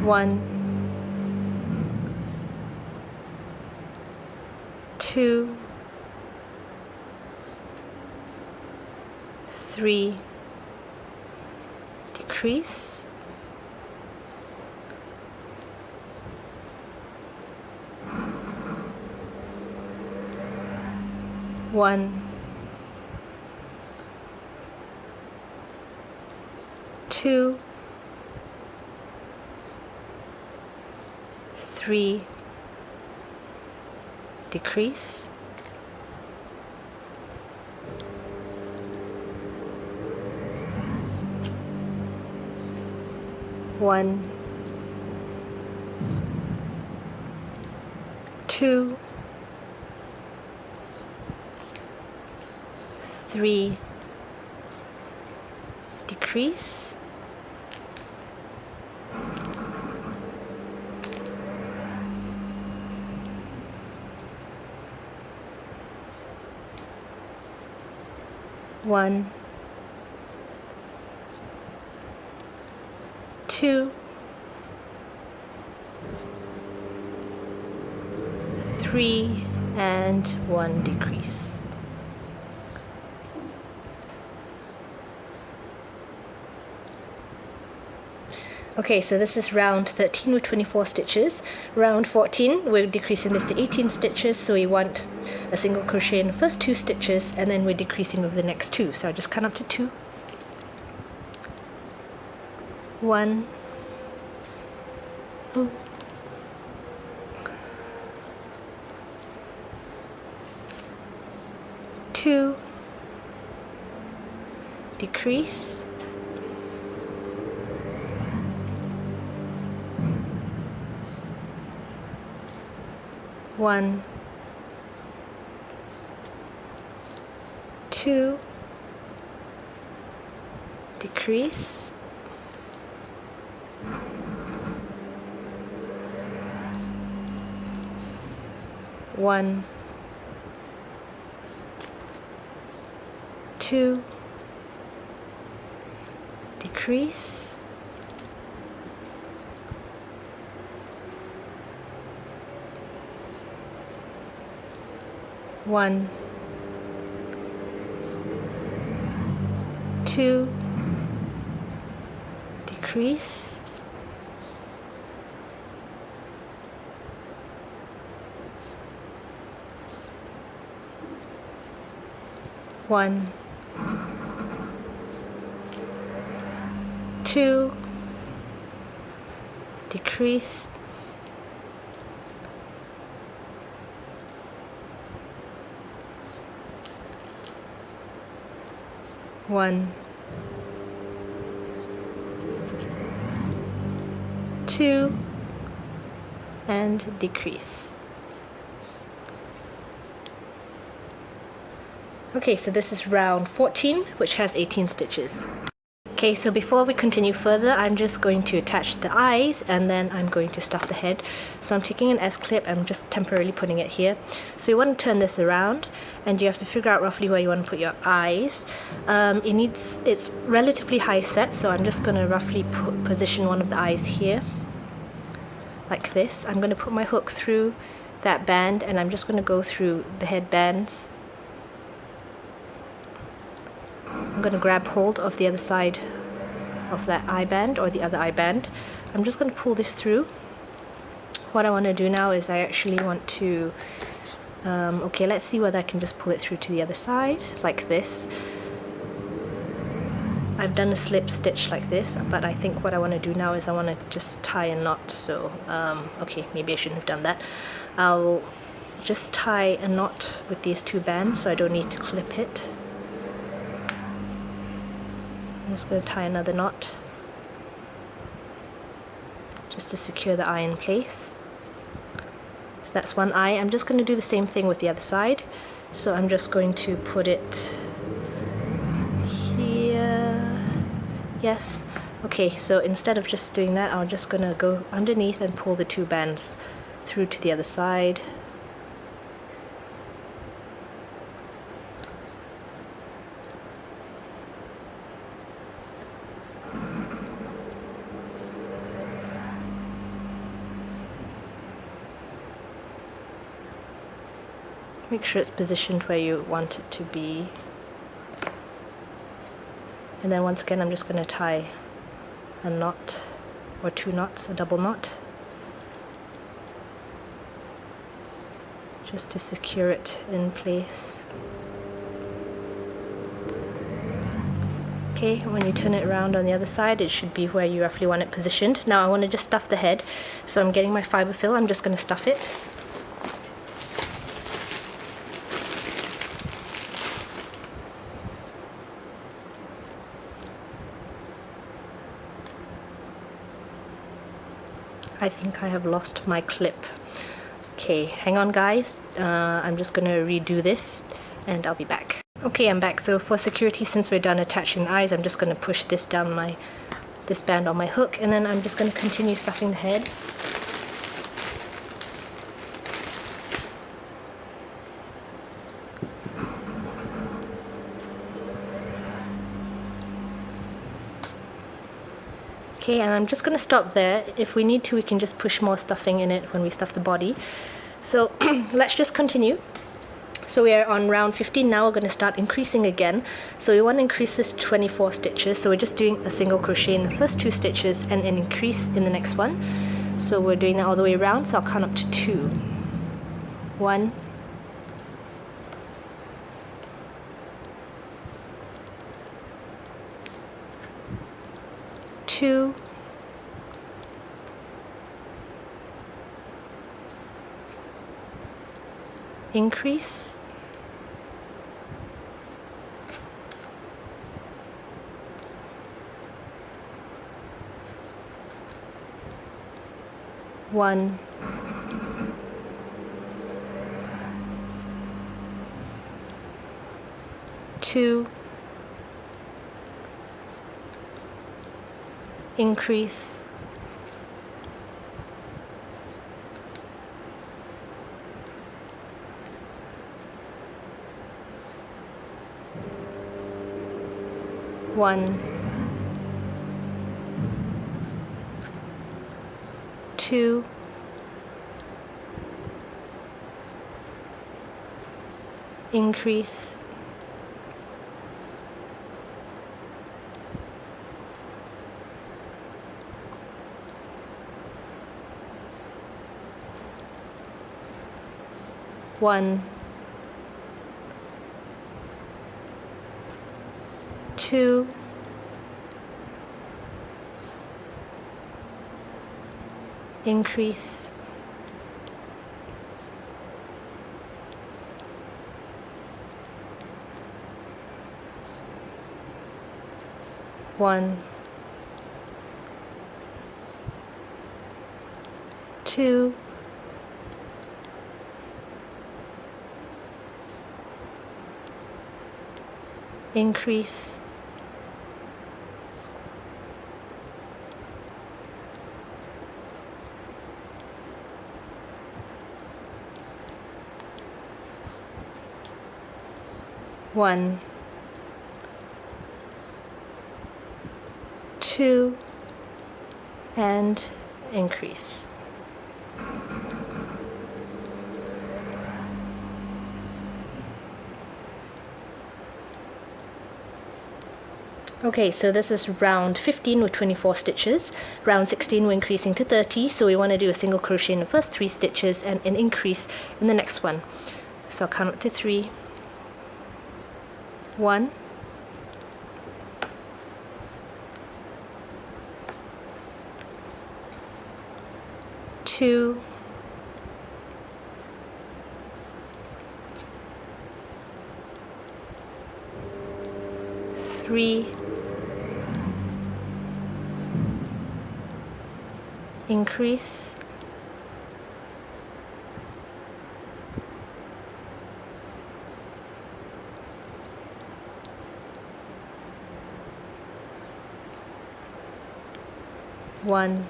Speaker 1: 1, 2, 3, decrease, 1, 2, 3, decrease, 1, 2, 3, decrease, 1, 2, 3, decrease, 1, 2, 3, and 1, decrease. Okay, so this is round 13 with 24 stitches. Round 14, we're decreasing this to 18 stitches, so we want a single crochet in the first 2 stitches, and then we're decreasing over the next 2. So I'll just count up to 2. 1, 2, decrease, 1, 2, decrease, 1, 2, decrease, 1, 2, decrease, 1, 2, decrease, 1, 2, and decrease. Okay, so this is round 14, which has 18 stitches. Okay, so before we continue further, I'm just going to attach the eyes and then I'm going to stuff the head. So I'm taking an S-clip, I'm just temporarily putting it here. So you want to turn this around and you have to figure out roughly where you want to put your eyes. It's relatively high set, so I'm just going to roughly position one of the eyes here, like this. I'm going to put my hook through that band and I'm just going to go through the headbands. I'm going to grab hold of the other side of that eye band or the other eye band. I'm just going to pull this through. What I want to do now is I actually want to, okay, let's see whether I can just pull it through to the other side, like this. I've done a slip stitch like this, but I think what I want to do now is I want to just tie a knot. So, okay, maybe I shouldn't have done that. I'll just tie a knot with these two bands so I don't need to clip it. I'm just going to tie another knot just to secure the eye in place. So that's one eye. I'm just going to do the same thing with the other side. So I'm just going to put it here. Yes. Okay, so instead of just doing that, I'm just going to go underneath and pull the two bands through to the other side. Make sure it's positioned where you want it to be. And then once again, I'm just going to tie a knot or two knots, a double knot, just to secure it in place. Okay, and when you turn it around on the other side, it should be where you roughly want it positioned. Now I want to just stuff the head, so I'm getting my fiber fill. I'm just going to stuff it. I think I have lost my clip. Okay, hang on guys, I'm just going to redo this and I'll be back. Okay, I'm back. So for security, since we're done attaching the eyes, I'm just going to push this down this band on my hook, and then I'm just going to continue stuffing the head. Okay, and I'm just going to stop there. If we need to, we can just push more stuffing in it when we stuff the body. So let's just continue. So we are on round 15 now. We're going to start increasing again. So we want to increase this to 24 stitches. So we're just doing a single crochet in the first two stitches and an increase in the next one. So we're doing that all the way around. So I'll count up to 2. 1, 2, increase, 1, 2, increase, 1, 2, increase, 1, 2, increase, 1, 2, increase, one, two, and increase. Okay, so this is round 15 with 24 stitches. Round 16 we're increasing to 30, so we want to do a single crochet in the first 3 stitches and an increase in the next one. So I'll count up to 3. 1, 2, 3, increase, 1, 2,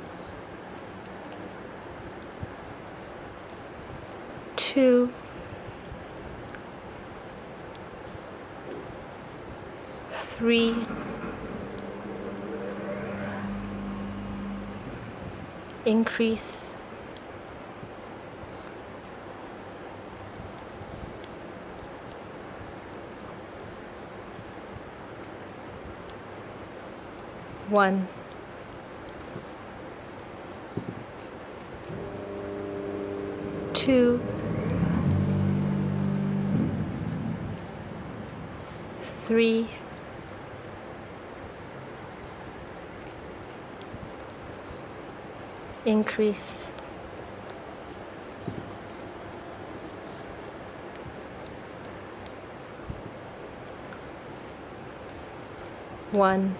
Speaker 1: 3, increase, 1, 2, 3, increase, 1,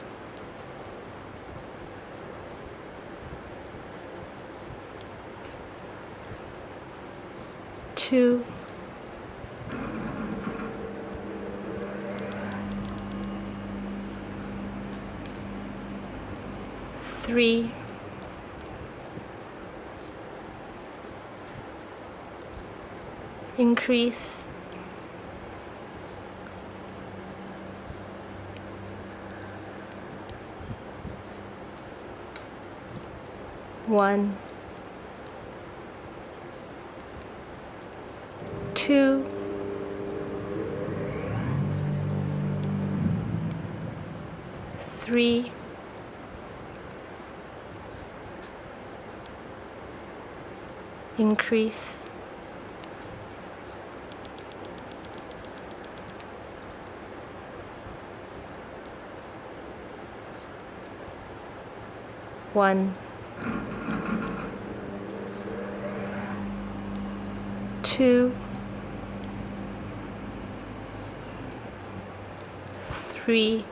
Speaker 1: 2, 3, increase, 1, 2, 3, increase, 1, 2, 3,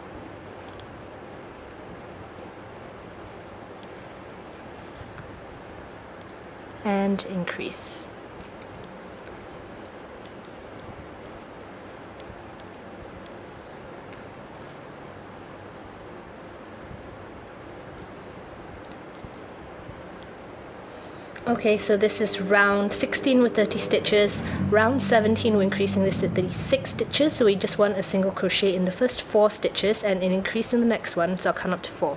Speaker 1: and increase. Okay, so this is round 16 with 30 stitches. Round 17 we're increasing this to 36 stitches, so we just want a single crochet in the first 4 stitches and an increase in the next one, so I'll count up to 4.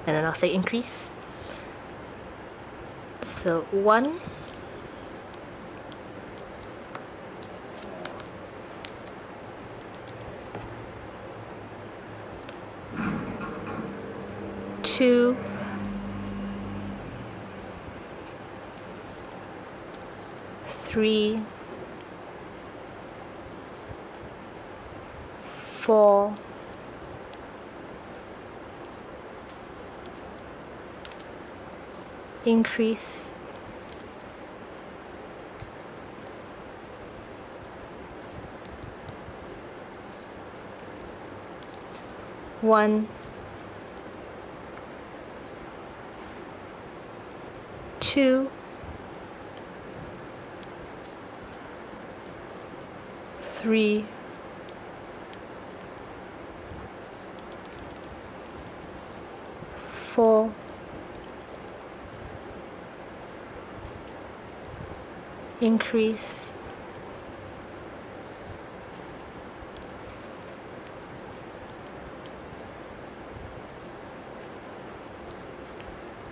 Speaker 1: And then I'll say increase. So 1, 2, 3, 4, 5, increase, 1, 2, 3, 4,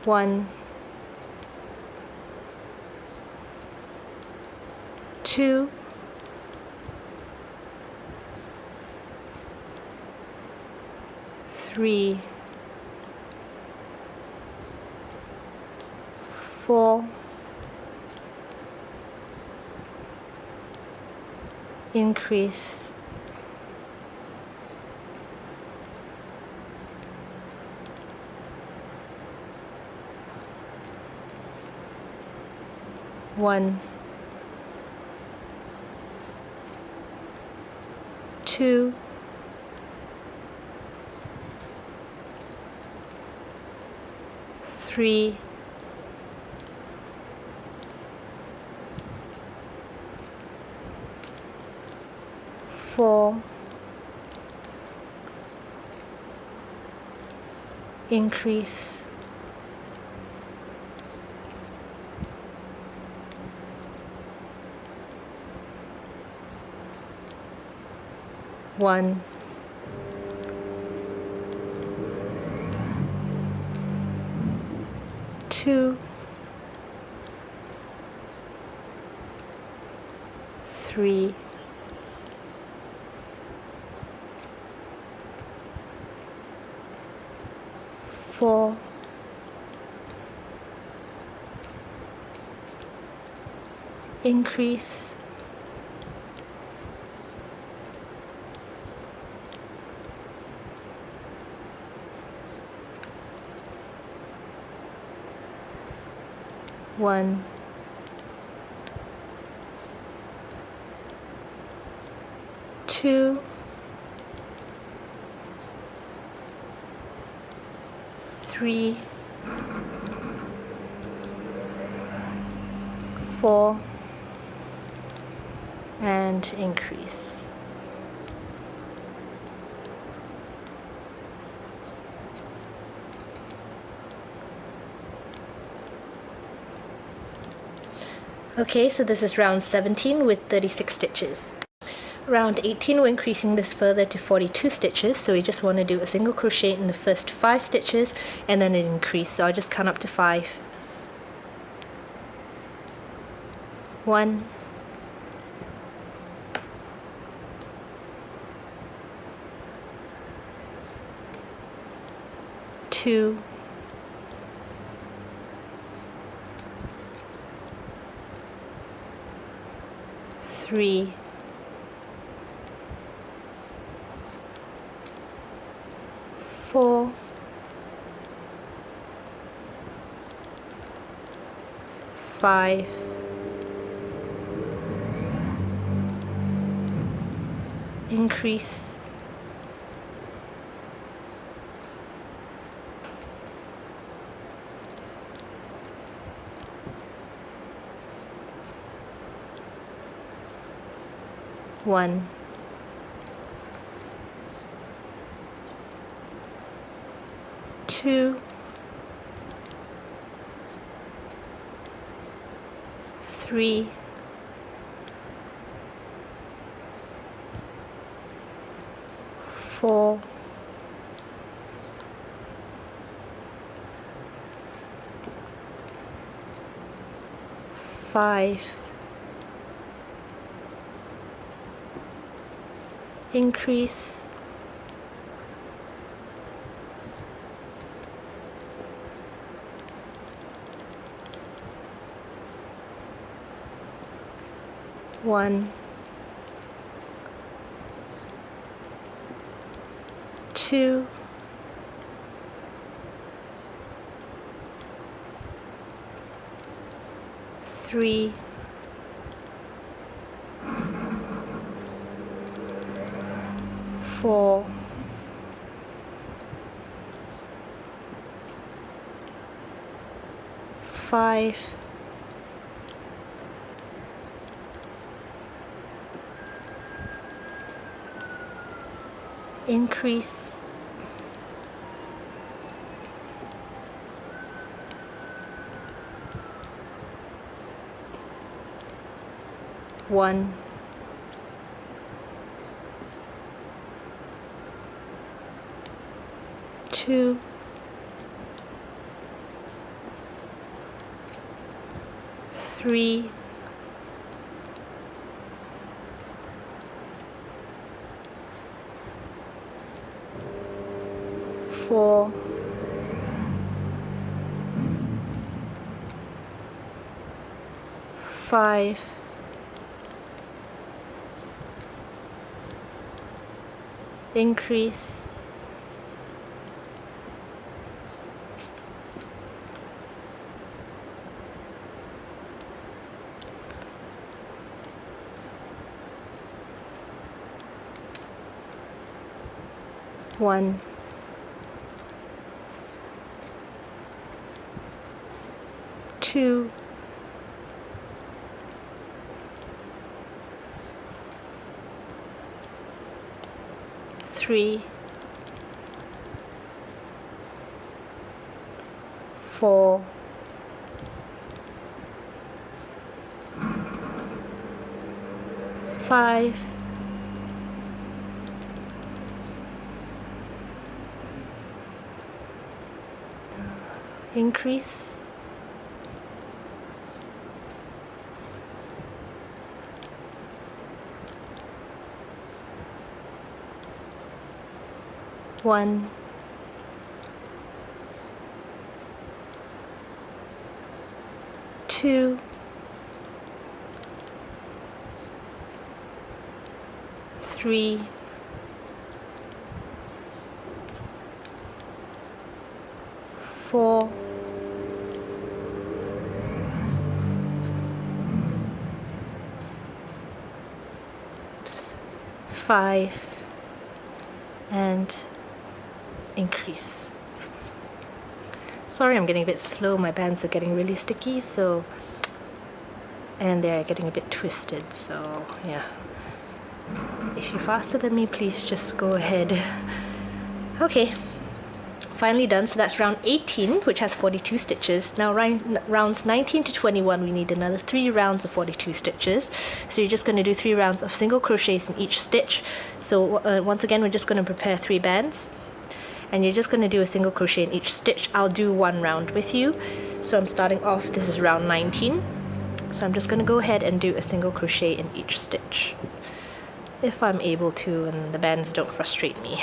Speaker 1: 1, 2, 3, 4, increase, 1, 2, 3, 4, increase, 1, 2, 3, 4, increase, 1, 2, 3, 4, and increase. Okay, so this is round 17 with 36 stitches. Round 18, we're increasing this further to 42 stitches, so we just want to do a single crochet in the first 5 stitches and then an increase. So I'll just count up to 5. 1, 2, 3, 4, 5, 'Increase'. 1, 2, 3, 4, 5, increase, 1, 2, 3, 4, 5, increase, one, two, three, four, five, increase, one, two, three, four, five, increase, one, two, three, four, five, and increase. Sorry, I'm getting a bit slow. My bands are getting really sticky, and they're getting a bit twisted, so yeah. If you're faster than me, please just go ahead. Okay, finally done. So that's round 18, which has 42 stitches. Now rounds 19 to 21, we need another 3 rounds of 42 stitches. So you're just going to do 3 rounds of single crochets in each stitch. So once again, we're just going to prepare 3 bands, and you're just going to do a single crochet in each stitch. I'll do 1 round with you. So I'm starting off, this is round 19. So I'm just going to go ahead and do a single crochet in each stitch, if I'm able to and the bands don't frustrate me.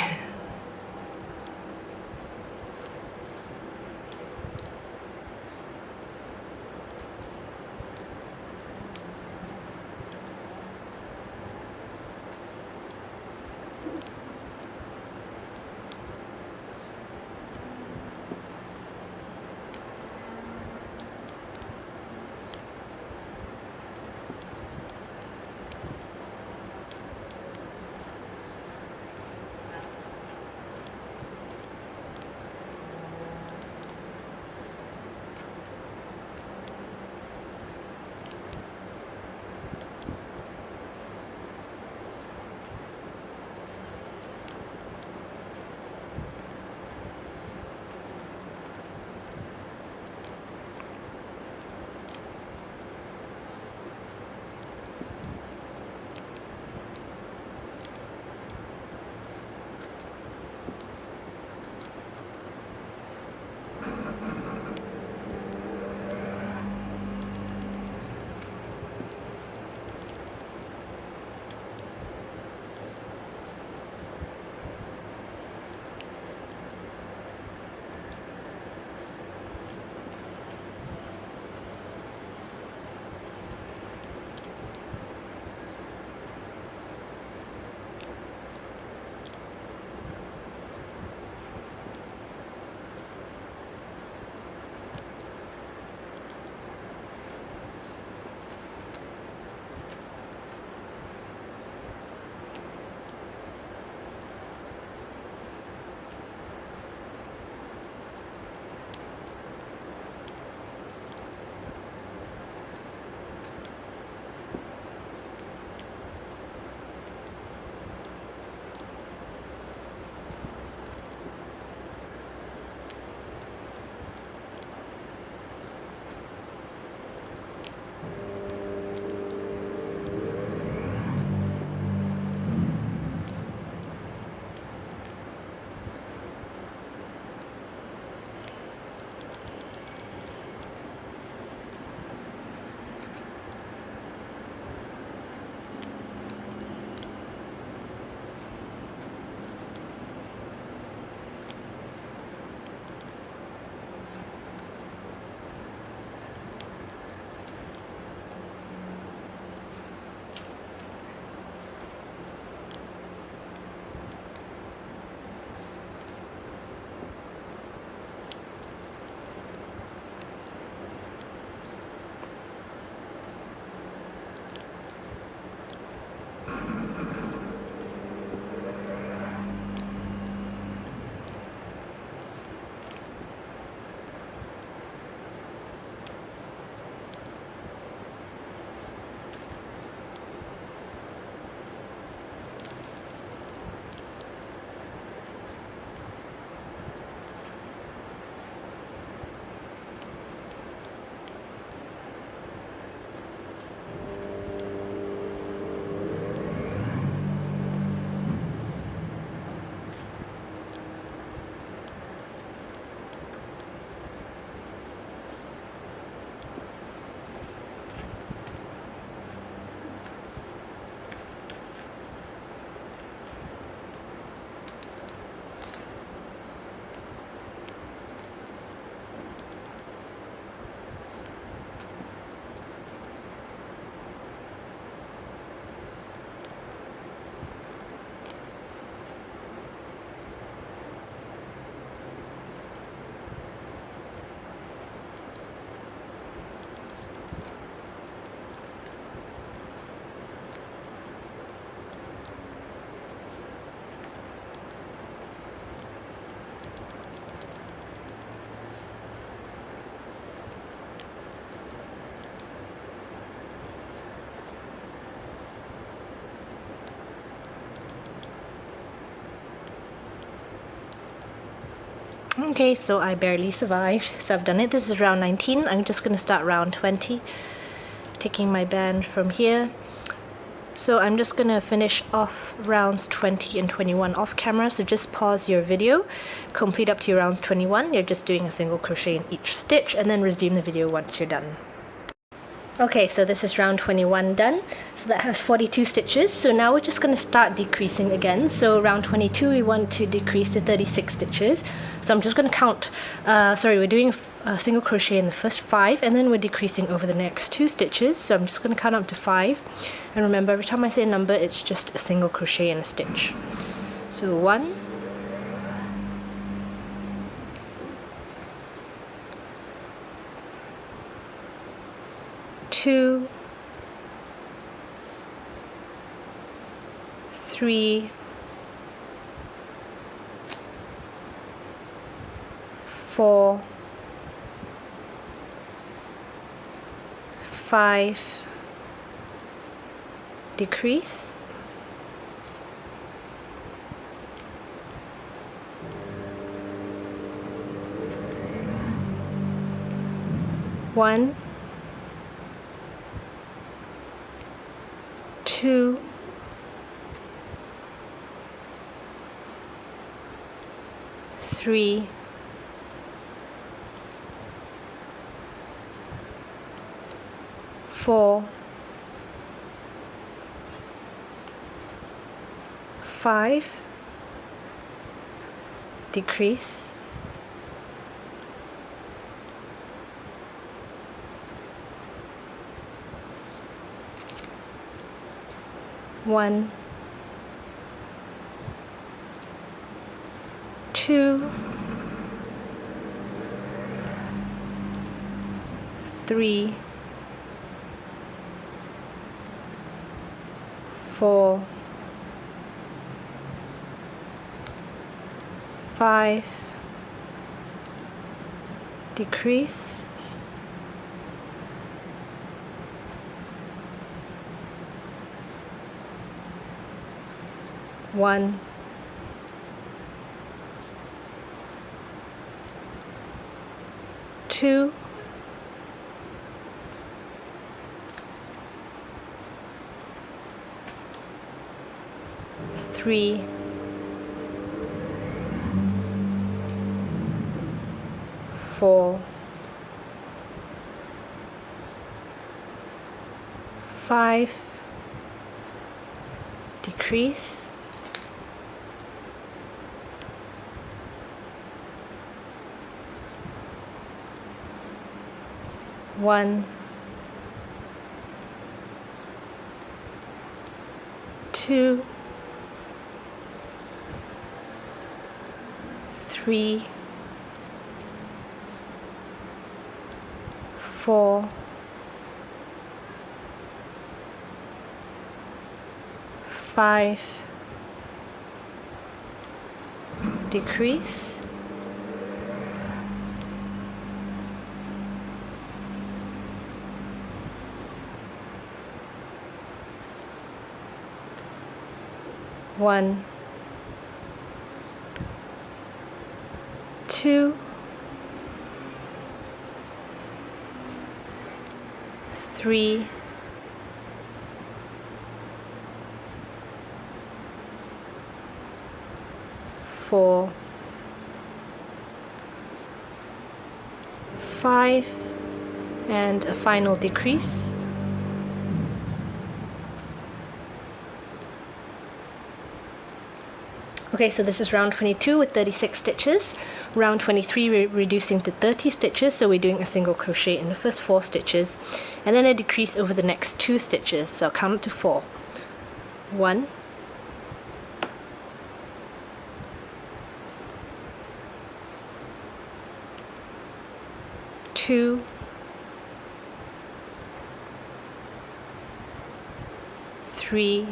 Speaker 1: Okay, so I barely survived, so I've done it. This is round 19. I'm just going to start round 20, taking my band from here. So I'm just going to finish off rounds 20 and 21 off camera, so just pause your video, complete up to your rounds 21. You're just doing a single crochet in each stitch, and then resume the video once you're done. Okay, so this is round 21 done. So that has 42 stitches. So now we're just going to start decreasing again. So round 22 we want to decrease to 36 stitches. So I'm just going to count, we're doing a single crochet in the first 5, and then we're decreasing over the next 2 stitches. So I'm just going to count up to 5. And remember, every time I say a number, it's just a single crochet in a stitch. So 1, 2, 3, 4, 5, decrease, 1, 2, 3, 4, 5, decrease, 1, 2, 3, 4, 5, decrease, 1, 2, 3, 4, 5, decrease, 1, 2, 3, 4, 5, decrease, 1, 2, 3, 4, 5, and a final decrease. Okay, so this is round 22 with 36 stitches. Round 23 we're reducing to 30 stitches, so we're doing a single crochet in the first 4 stitches, and then a decrease over the next 2 stitches. So I'll count up to 4. 1, 2, 3,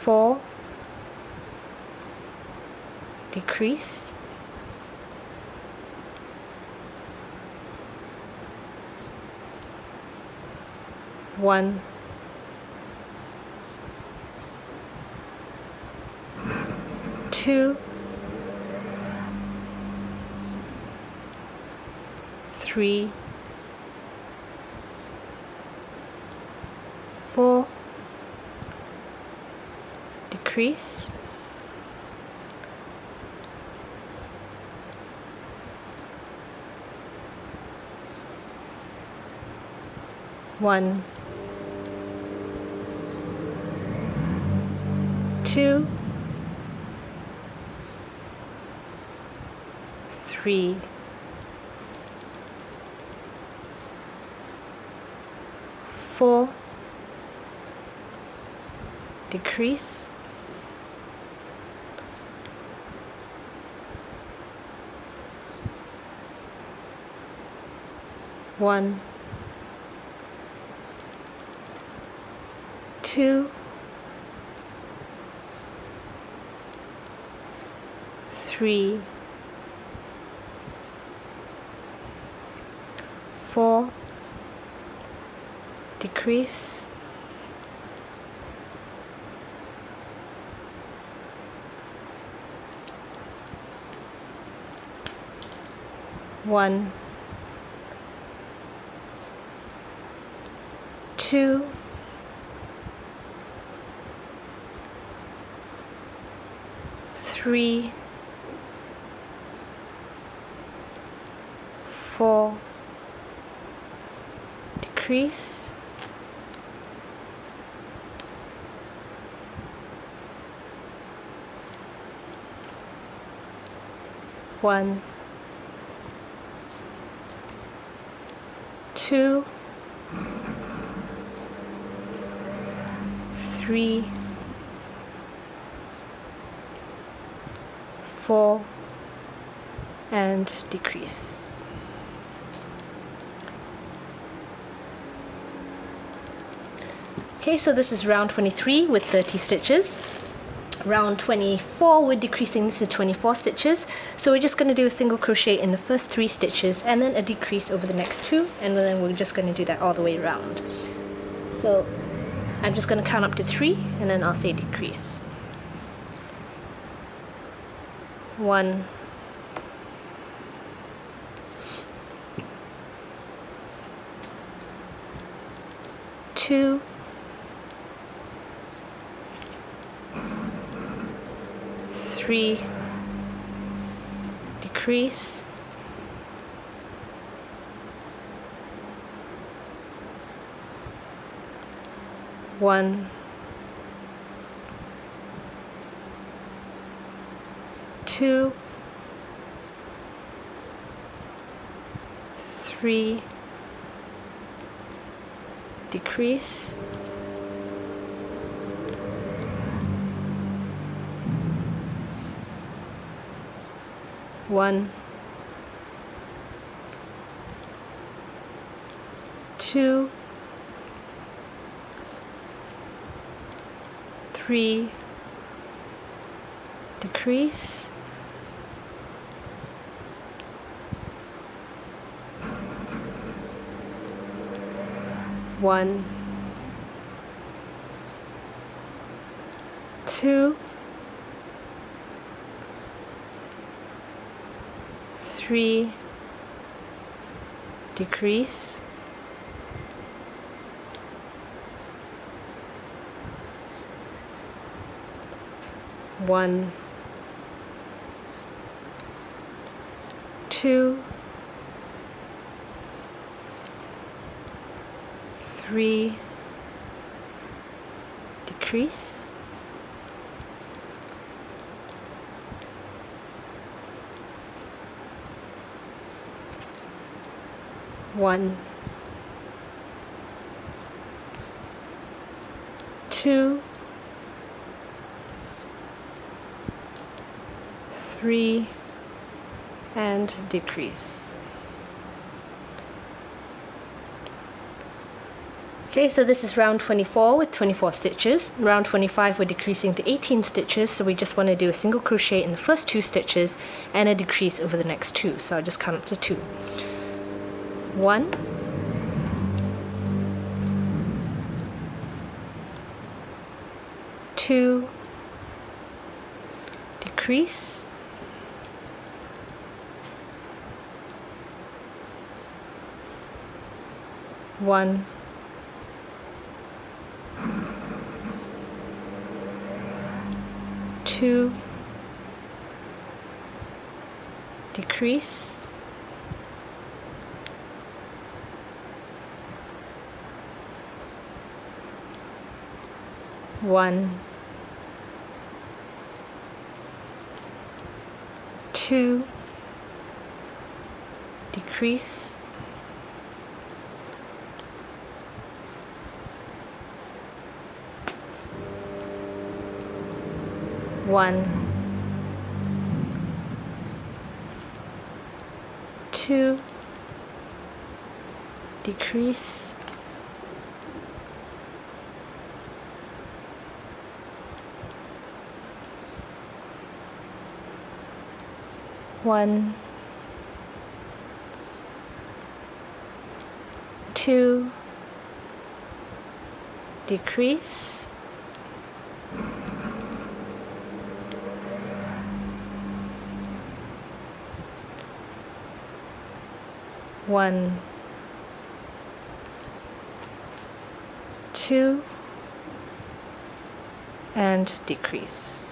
Speaker 1: 4, decrease, 1, 2, 2, 3, 4, decrease, 1, 2, 3, 4, decrease, 1, 2, 3, 4, decrease, 1, 2, 3, 4, decrease, 1, 2, 3, 4, and decrease. Okay, so this is round 23 with 30 stitches. Round 24, we're decreasing this to 24 stitches. So we're just going to do a single crochet in the first 3 stitches and then a decrease over the next 2, and then we're just going to do that all the way around. So I'm just going to count up to 3 and then I'll say decrease. 1, 2, 3, decrease, 1, 2, 3, decrease, 1, 2, 3, decrease, 1, 2, 3, decrease, 1, 2, 3, decrease, 1, 2, 3, and decrease. Okay, so this is round 24 with 24 stitches. Round 25 we're decreasing to 18 stitches, so we just want to do a single crochet in the first 2 stitches and a decrease over the next 2. So I'll just count up to 2. 1, 2, decrease, 1, 2, decrease, 1, 2, decrease, 1, 2, decrease, 1, 2, decrease, 1, 2, and decrease.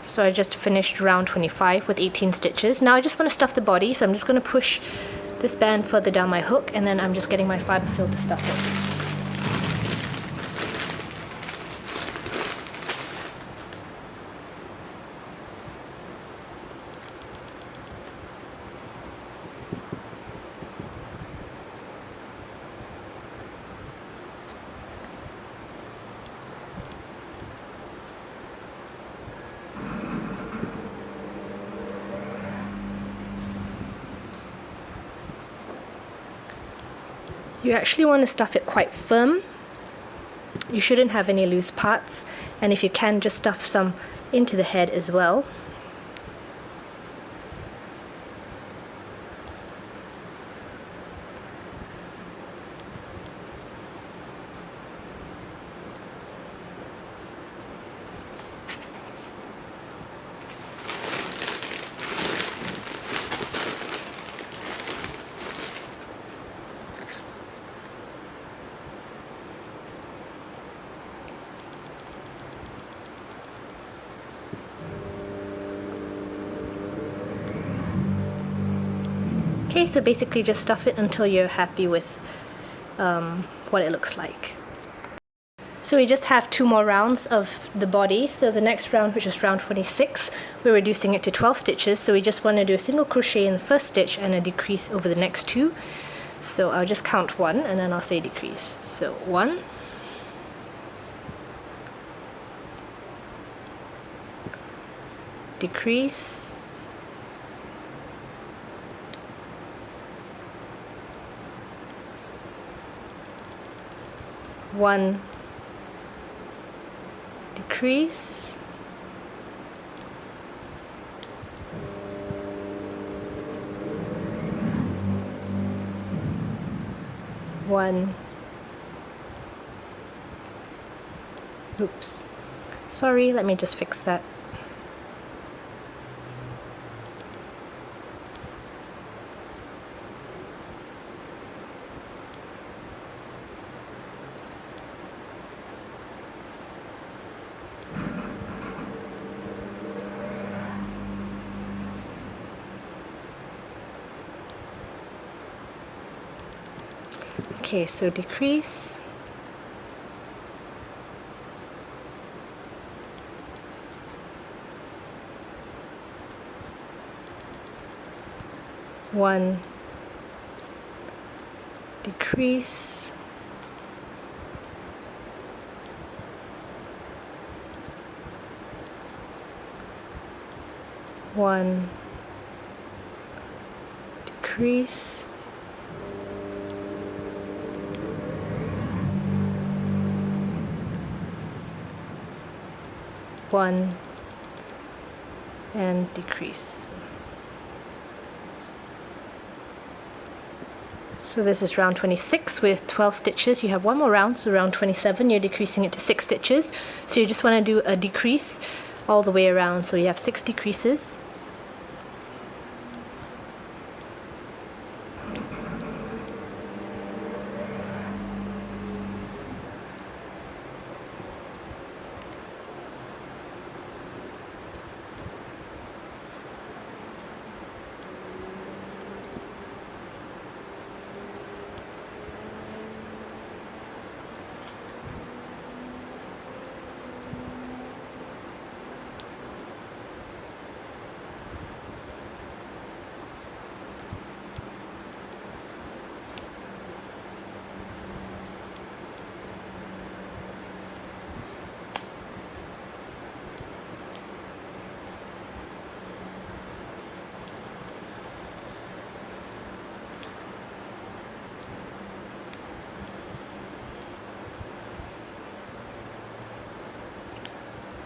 Speaker 1: So I just finished round 25 with 18 stitches. Now I just want to stuff the body, so I'm just going to push this band further down my hook, and then I'm just getting my fiber fill to stuff it. You actually want to stuff it quite firm. You shouldn't have any loose parts, and if you can, just stuff some into the head as well. Okay, so basically just stuff it until you're happy with what it looks like. So we just have 2 more rounds of the body. So the next round, which is round 26, we're reducing it to 12 stitches. So we just want to do a single crochet in the first stitch and a decrease over the next 2. So I'll just count 1 and then I'll say decrease. So 1, 'decrease', 1, 'decrease', 1, oops, sorry, let me just fix that. Okay, so decrease, 1, decrease, 1, decrease, 1, and decrease. So this is round 26 with 12 stitches. You have 1 more round, so round 27 you're decreasing it to 6 stitches. So you just want to do a decrease all the way around, so you have 60 creases.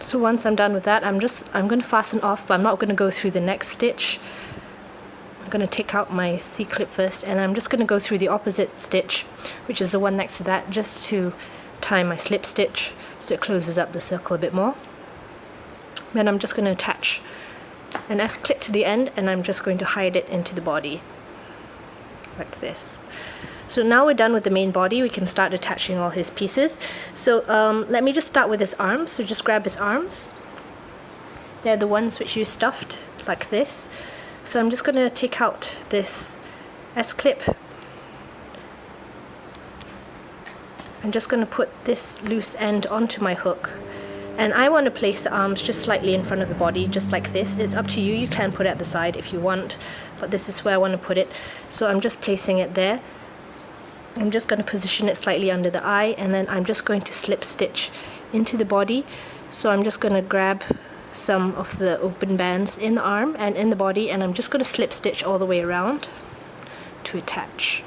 Speaker 1: So once I'm done with that, I'm going to fasten off, but I'm not going to go through the next stitch. I'm going to take out my C-clip first, and I'm just going to go through the opposite stitch, which is the one next to that, just to tie my slip stitch so it closes up the circle a bit more. Then I'm just going to attach an S-clip to the end, and I'm just going to hide it into the body like this. So now we're done with the main body, we can start attaching all his pieces. So let me just start with his arms. So just grab his arms. They're the ones which you stuffed like this. So I'm just going to take out this S-clip. I'm just going to put this loose end onto my hook. And I want to place the arms just slightly in front of the body, just like this. It's up to you, you can put it at the side if you want, but this is where I want to put it. So I'm just placing it there. I'm just going to position it slightly under the eye, and then I'm just going to slip stitch into the body. So I'm just going to grab some of the open bands in the arm and in the body, and I'm just going to slip stitch all the way around to attach.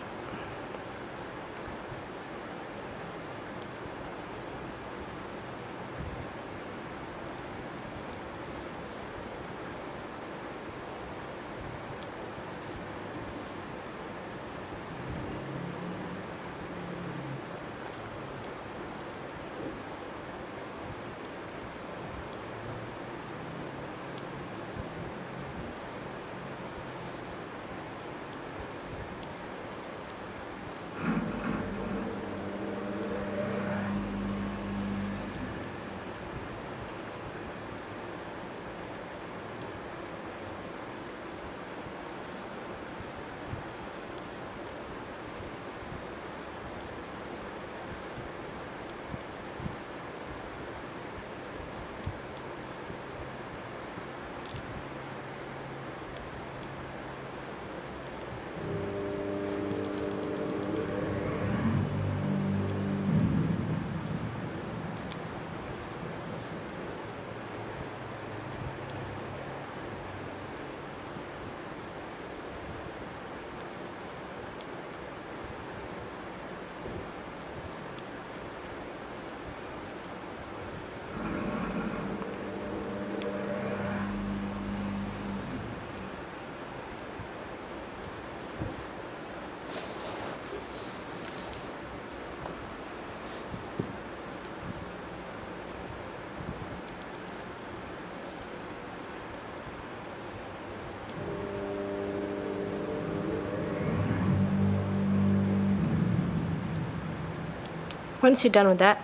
Speaker 1: Once you're done with that,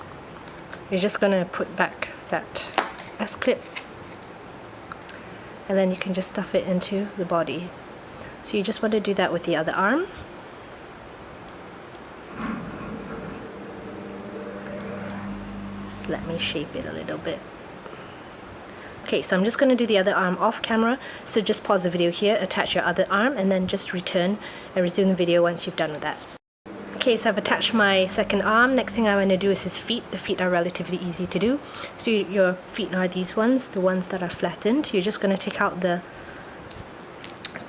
Speaker 1: you're just going to put back that S-clip, and then you can just stuff it into the body. So you just want to do that with the other arm. Just let me shape it a little bit. Okay, so I'm just going to do the other arm off camera, so just pause the video here, attach your other arm, and then just return and resume the video once you've done with that. Okay, so I've attached my second arm. Next thing I want to do is his feet. The feet are relatively easy to do. So your feet are these ones, the ones that are flattened. You're just going to take out the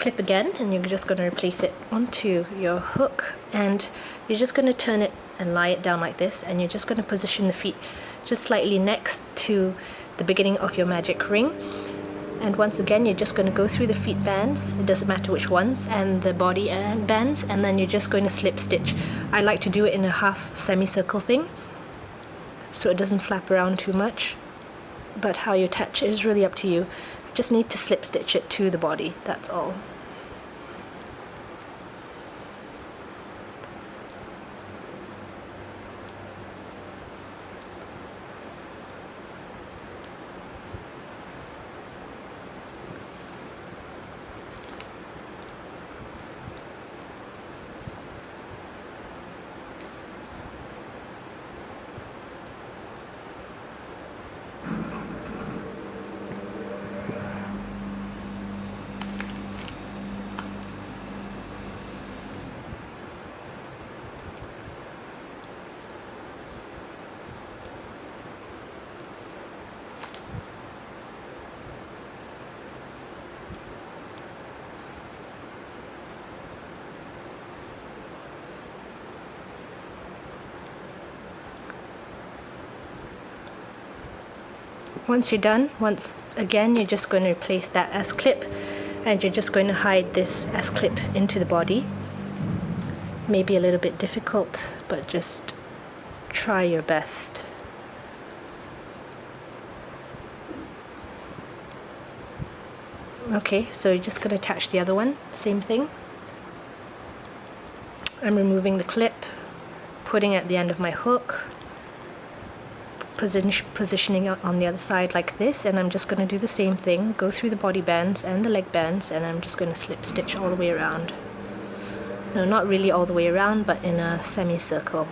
Speaker 1: clip again, and you're just going to replace it onto your hook, and you're just going to turn it and lie it down like this, and you're just going to position the feet just slightly next to the beginning of your magic ring. And once again, you're just going to go through the feet bands, it doesn't matter which ones, and the body bands, and then you're just going to slip stitch. I like to do it in a half semicircle thing, so it doesn't flap around too much. but how you attach it is really up to you. Just need to slip stitch it to the body, that's all. Once you're done, once again, you're just going to replace that S-clip, and you're just going to hide this S-clip into the body. Maybe a little bit difficult, but just try your best. Okay, so you're just going to attach the other one, same thing. I'm removing the clip, putting it at the end of my hook, positioning it on the other side like this, and I'm just going to do the same thing, go through the body bands and the leg bands, and I'm just going to slip stitch all the way around. No, not really all the way around, but in a semicircle.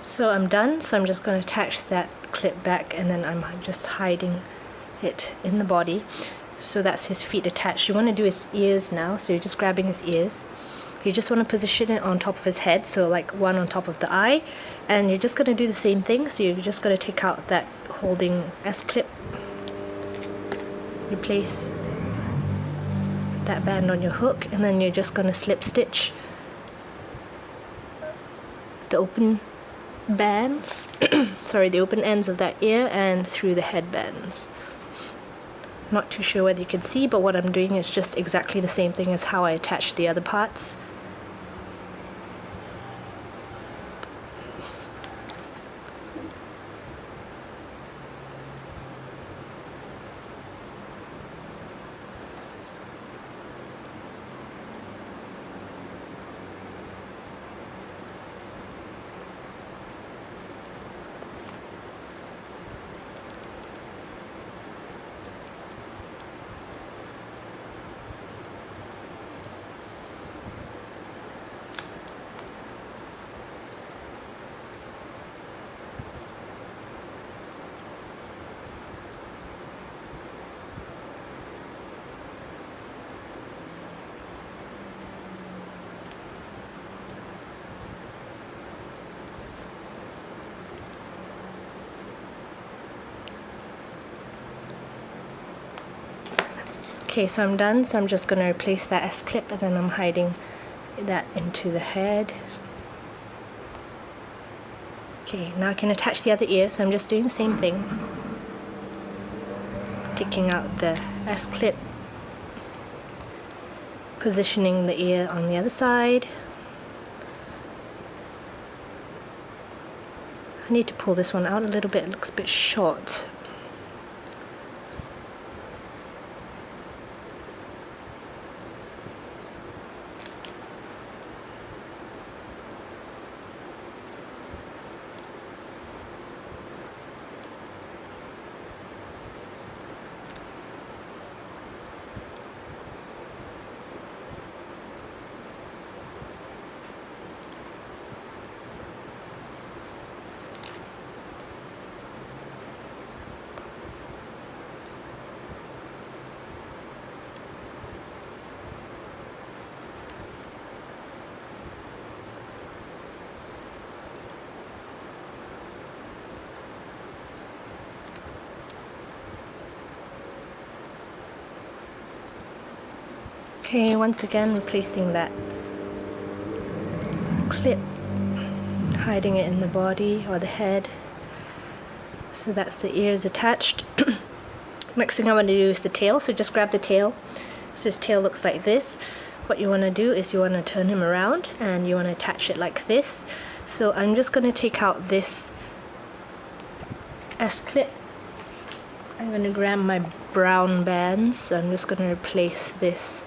Speaker 1: So I'm done, so I'm just going to attach that clip back, and then I'm just hiding it in the body. So that's his feet attached. You want to do his ears now, so you're just grabbing his ears. You just want to position it on top of his head, so like one on top of the eye, and you're just going to do the same thing. So you're just going to take out that holding S-clip, replace that band on your hook, and then you're just going to slip stitch the open bands sorry, the open ends of that ear and through the headbands. Not too sure whether you can see, but what I'm doing is just exactly the same thing as how I attached the other parts. Okay, so I'm done, so I'm just going to replace that S-clip, and then I'm hiding that into the head. Okay, now I can attach the other ear, so I'm just doing the same thing. Taking out the S-clip, positioning the ear on the other side. I need to pull this one out a little bit, it looks a bit short. Okay, once again replacing that clip, hiding it in the body or the head. So that's the ears attached. Next thing I want to do is the tail, so just grab the tail. So his tail looks like this. What you want to do is you want to turn him around and you want to attach it like this. So I'm just going to take out this S clip. I'm going to grab my brown bands, so I'm just going to replace this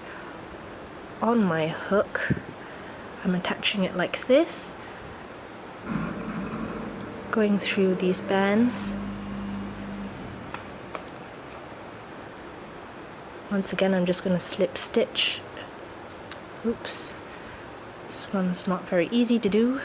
Speaker 1: on my hook. I'm attaching it like this, going through these bands. Once again, I'm just going to slip stitch. Oops, this one's not very easy to do.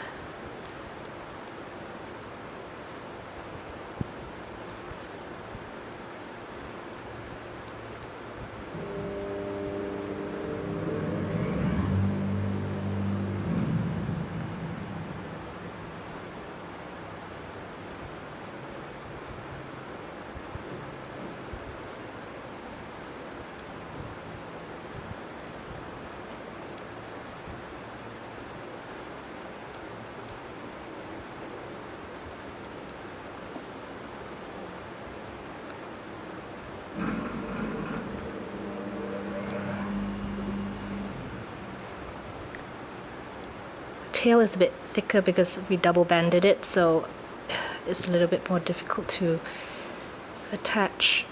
Speaker 1: Tail is a bit thicker because we double banded it, so it's a little bit more difficult to attach.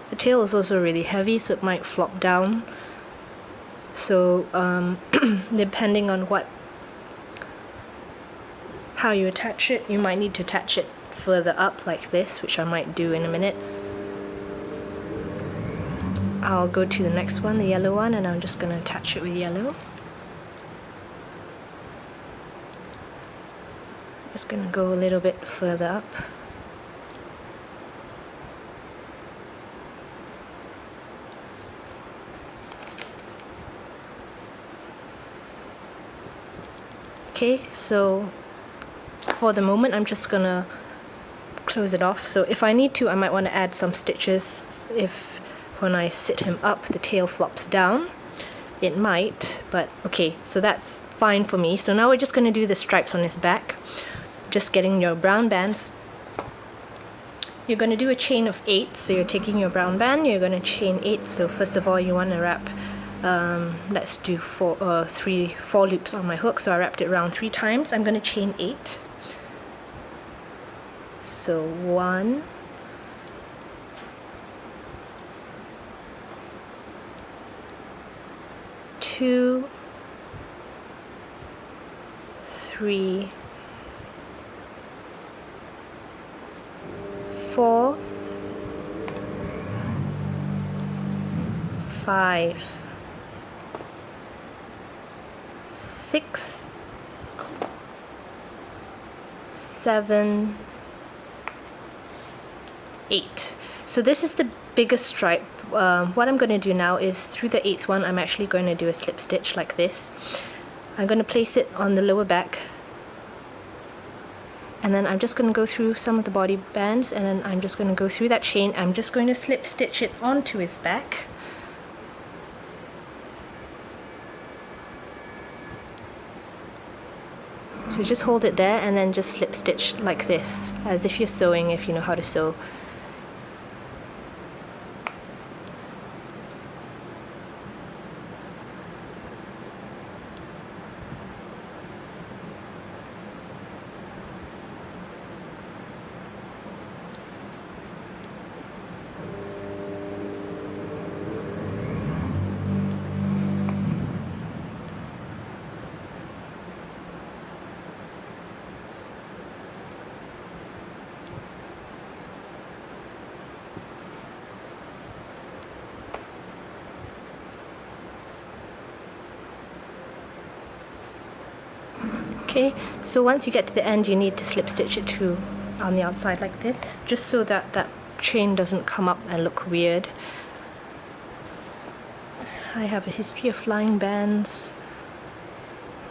Speaker 1: The tail is also really heavy, so it might flop down. So depending on how you attach it, you might need to attach it further up like this, which I might do in a minute. I'll go to the next one, the yellow one, and I'm just going to attach it with yellow. Just going to go a little bit further up. Okay, so for the moment I'm just going to close it off. So if I need to, I might want to add some stitches if when I sit him up the tail flops down. It might, but okay, so that's fine for me. So now we're just going to do the stripes on his back. Just getting your brown bands. You're going to do a chain of 8, so you're taking your brown band, you're going to chain 8. So first of all you want to wrap, let's do 4 loops on my hook. So I wrapped it around 3 times. I'm going to chain 8. So 1, 2, 3, 4, 5, 6, 7, 8. So this is the biggest stripe. What I'm going to do now is through the 8th one I'm actually going to do a slip stitch like this. I'm going to place it on the lower back, and then I'm just going to go through some of the body bands, and then I'm just going to go through that chain. I'm just going to slip stitch it onto his back. So just hold it there and then just slip stitch like this, as if you're sewing, if you know how to sew. Okay, so once you get to the end you need to slip stitch it too on the outside like this, just so that that chain doesn't come up and look weird. I have a history of flying bands.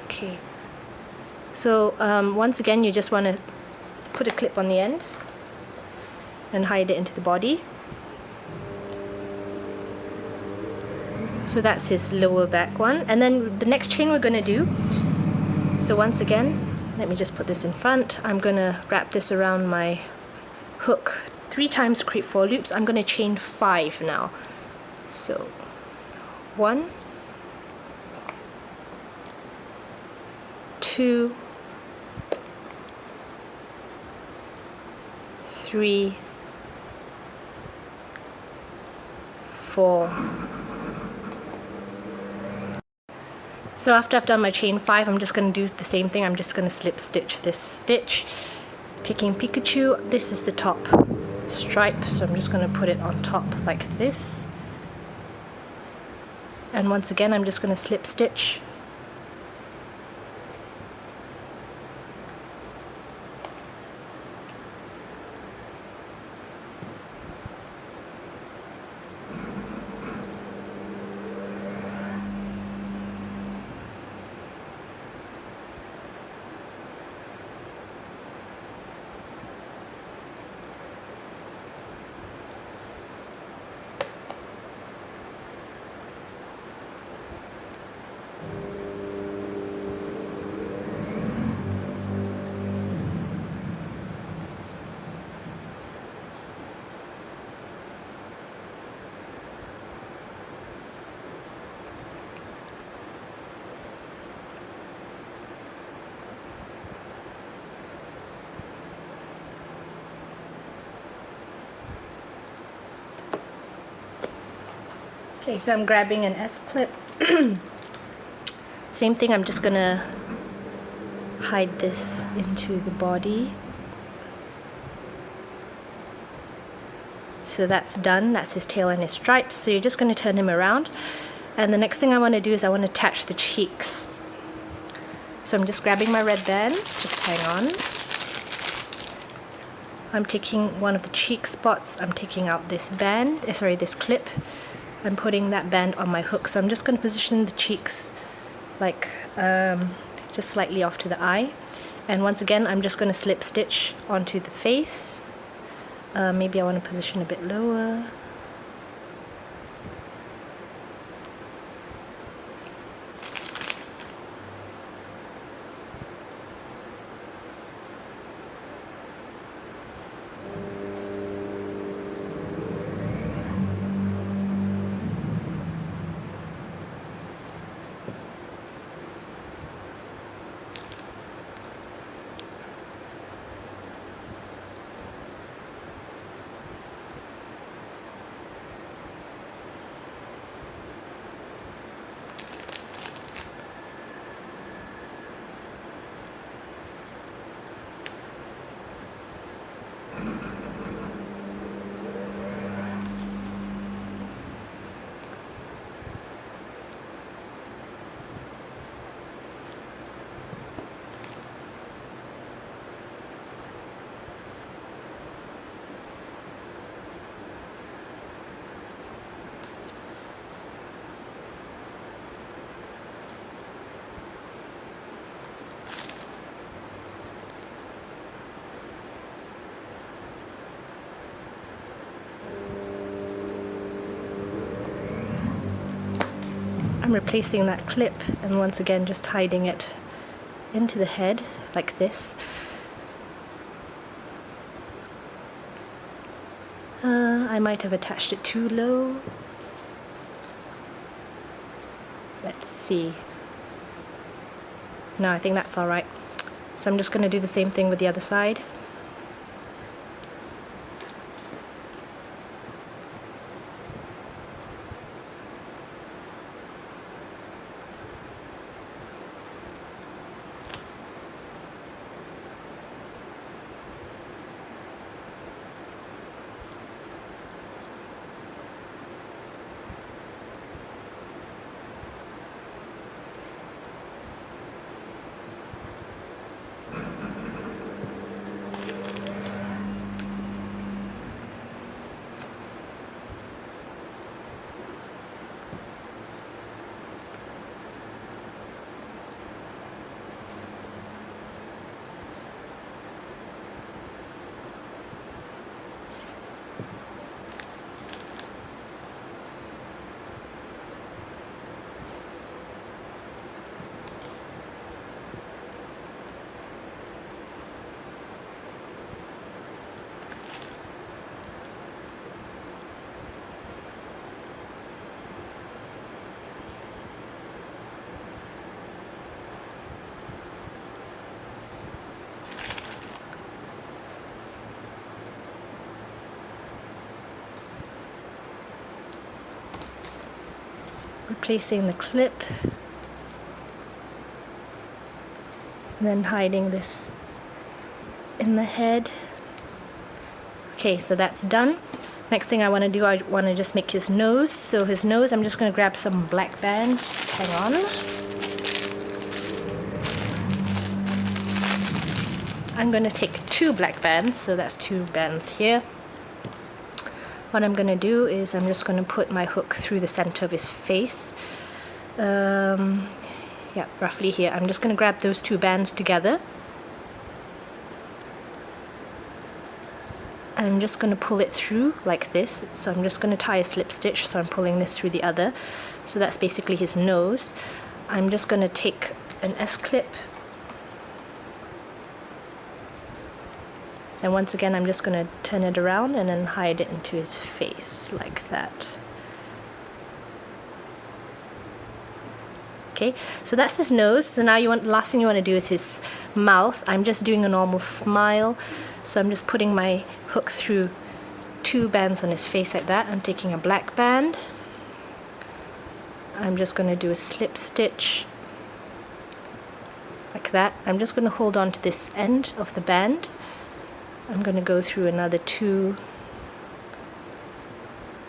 Speaker 1: Okay, so once again you just want to put a clip on the end and hide it into the body. So that's his lower back one. And then the next chain we're going to do, so once again, let me just put this in front. I'm going to wrap this around my hook 3 times, create 4 loops. I'm going to chain 5 now. So 1, 2, 3, 4. So after I've done my chain 5, I'm just going to do the same thing. I'm just going to slip stitch this stitch, taking Pikachu. This is the top stripe, so I'm just going to put it on top like this. And once again, I'm just going to slip stitch. Okay, so I'm grabbing an S-clip. Same thing, I'm just gonna hide this into the body. So that's done, that's his tail and his stripes. So you're just gonna turn him around. And the next thing I wanna do is I wanna attach the cheeks. So I'm just grabbing my red bands, just hang on. I'm taking one of the cheek spots, I'm taking out this band, this clip. I'm putting that band on my hook. So I'm just going to position the cheeks like just slightly off to the eye. And once again, I'm just going to slip stitch onto the face. Maybe I want to position a bit lower. I'm replacing that clip and once again just hiding it into the head like this. I might have attached it too low. Let's see. No, I think that's alright. So I'm just going to do the same thing with the other side. replacing the clip and then hiding this in the head. Okay, so that's done. Next thing I want to do, I want to just make his nose. So his nose, I'm just going to grab some black bands. Just hang on. I'm going to take 2 black bands, so that's 2 bands here. What I'm going to do is I'm just going to put my hook through the center of his face. Yeah, roughly here. I'm just going to grab those 2 bands together. I'm just going to pull it through like this. So I'm just going to tie a slip stitch, so I'm pulling this through the other. So that's basically his nose. I'm just going to take an S-clip. And once again, I'm just going to turn it around and then hide it into his face like that. Okay, so that's his nose. So now last thing you want to do is his mouth. I'm just doing a normal smile. So I'm just putting my hook through 2 bands on his face like that. I'm taking a black band. I'm just going to do a slip stitch like that. I'm just going to hold on to this end of the band. I'm going to go through another 2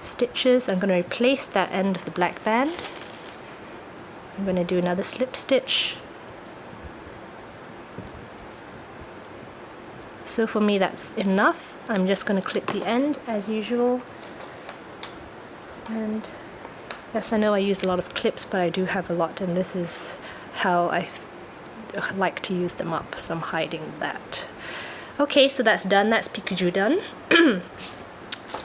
Speaker 1: stitches. I'm going to replace that end of the black band. I'm going to do another slip stitch. So for me that's enough. I'm just going to clip the end as usual. And yes, I know I use a lot of clips, but I do have a lot, and this is how I like to use them up, so I'm hiding that. Okay, so that's done. That's Pikachu done.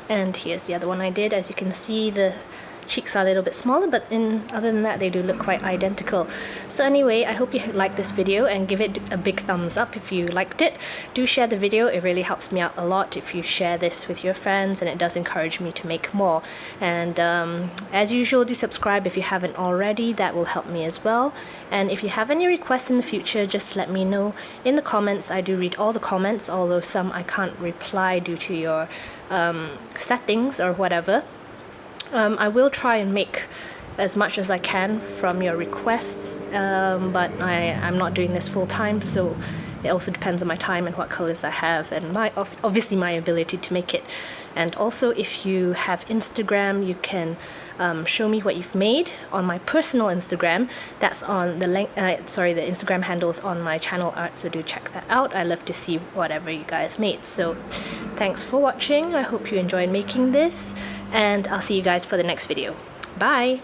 Speaker 1: And here's the other one I did. As you can see, the cheeks are a little bit smaller, but other than that they do look quite identical. So anyway, I hope you liked this video and give it a big thumbs up if you liked it. Do share the video, it really helps me out a lot if you share this with your friends, and it does encourage me to make more. And as usual, do subscribe if you haven't already, that will help me as well. And if you have any requests in the future, just let me know in the comments. I do read all the comments, although some I can't reply due to your settings or whatever. I will try and make as much as I can from your requests, but I'm not doing this full time, so it also depends on my time and what colors I have, and obviously my ability to make it. And also, if you have Instagram, you can show me what you've made on my personal Instagram. That's on the link. The Instagram handle is on my channel art, so do check that out. I love to see whatever you guys made. So thanks for watching. I hope you enjoyed making this, and I'll see you guys for the next video. Bye!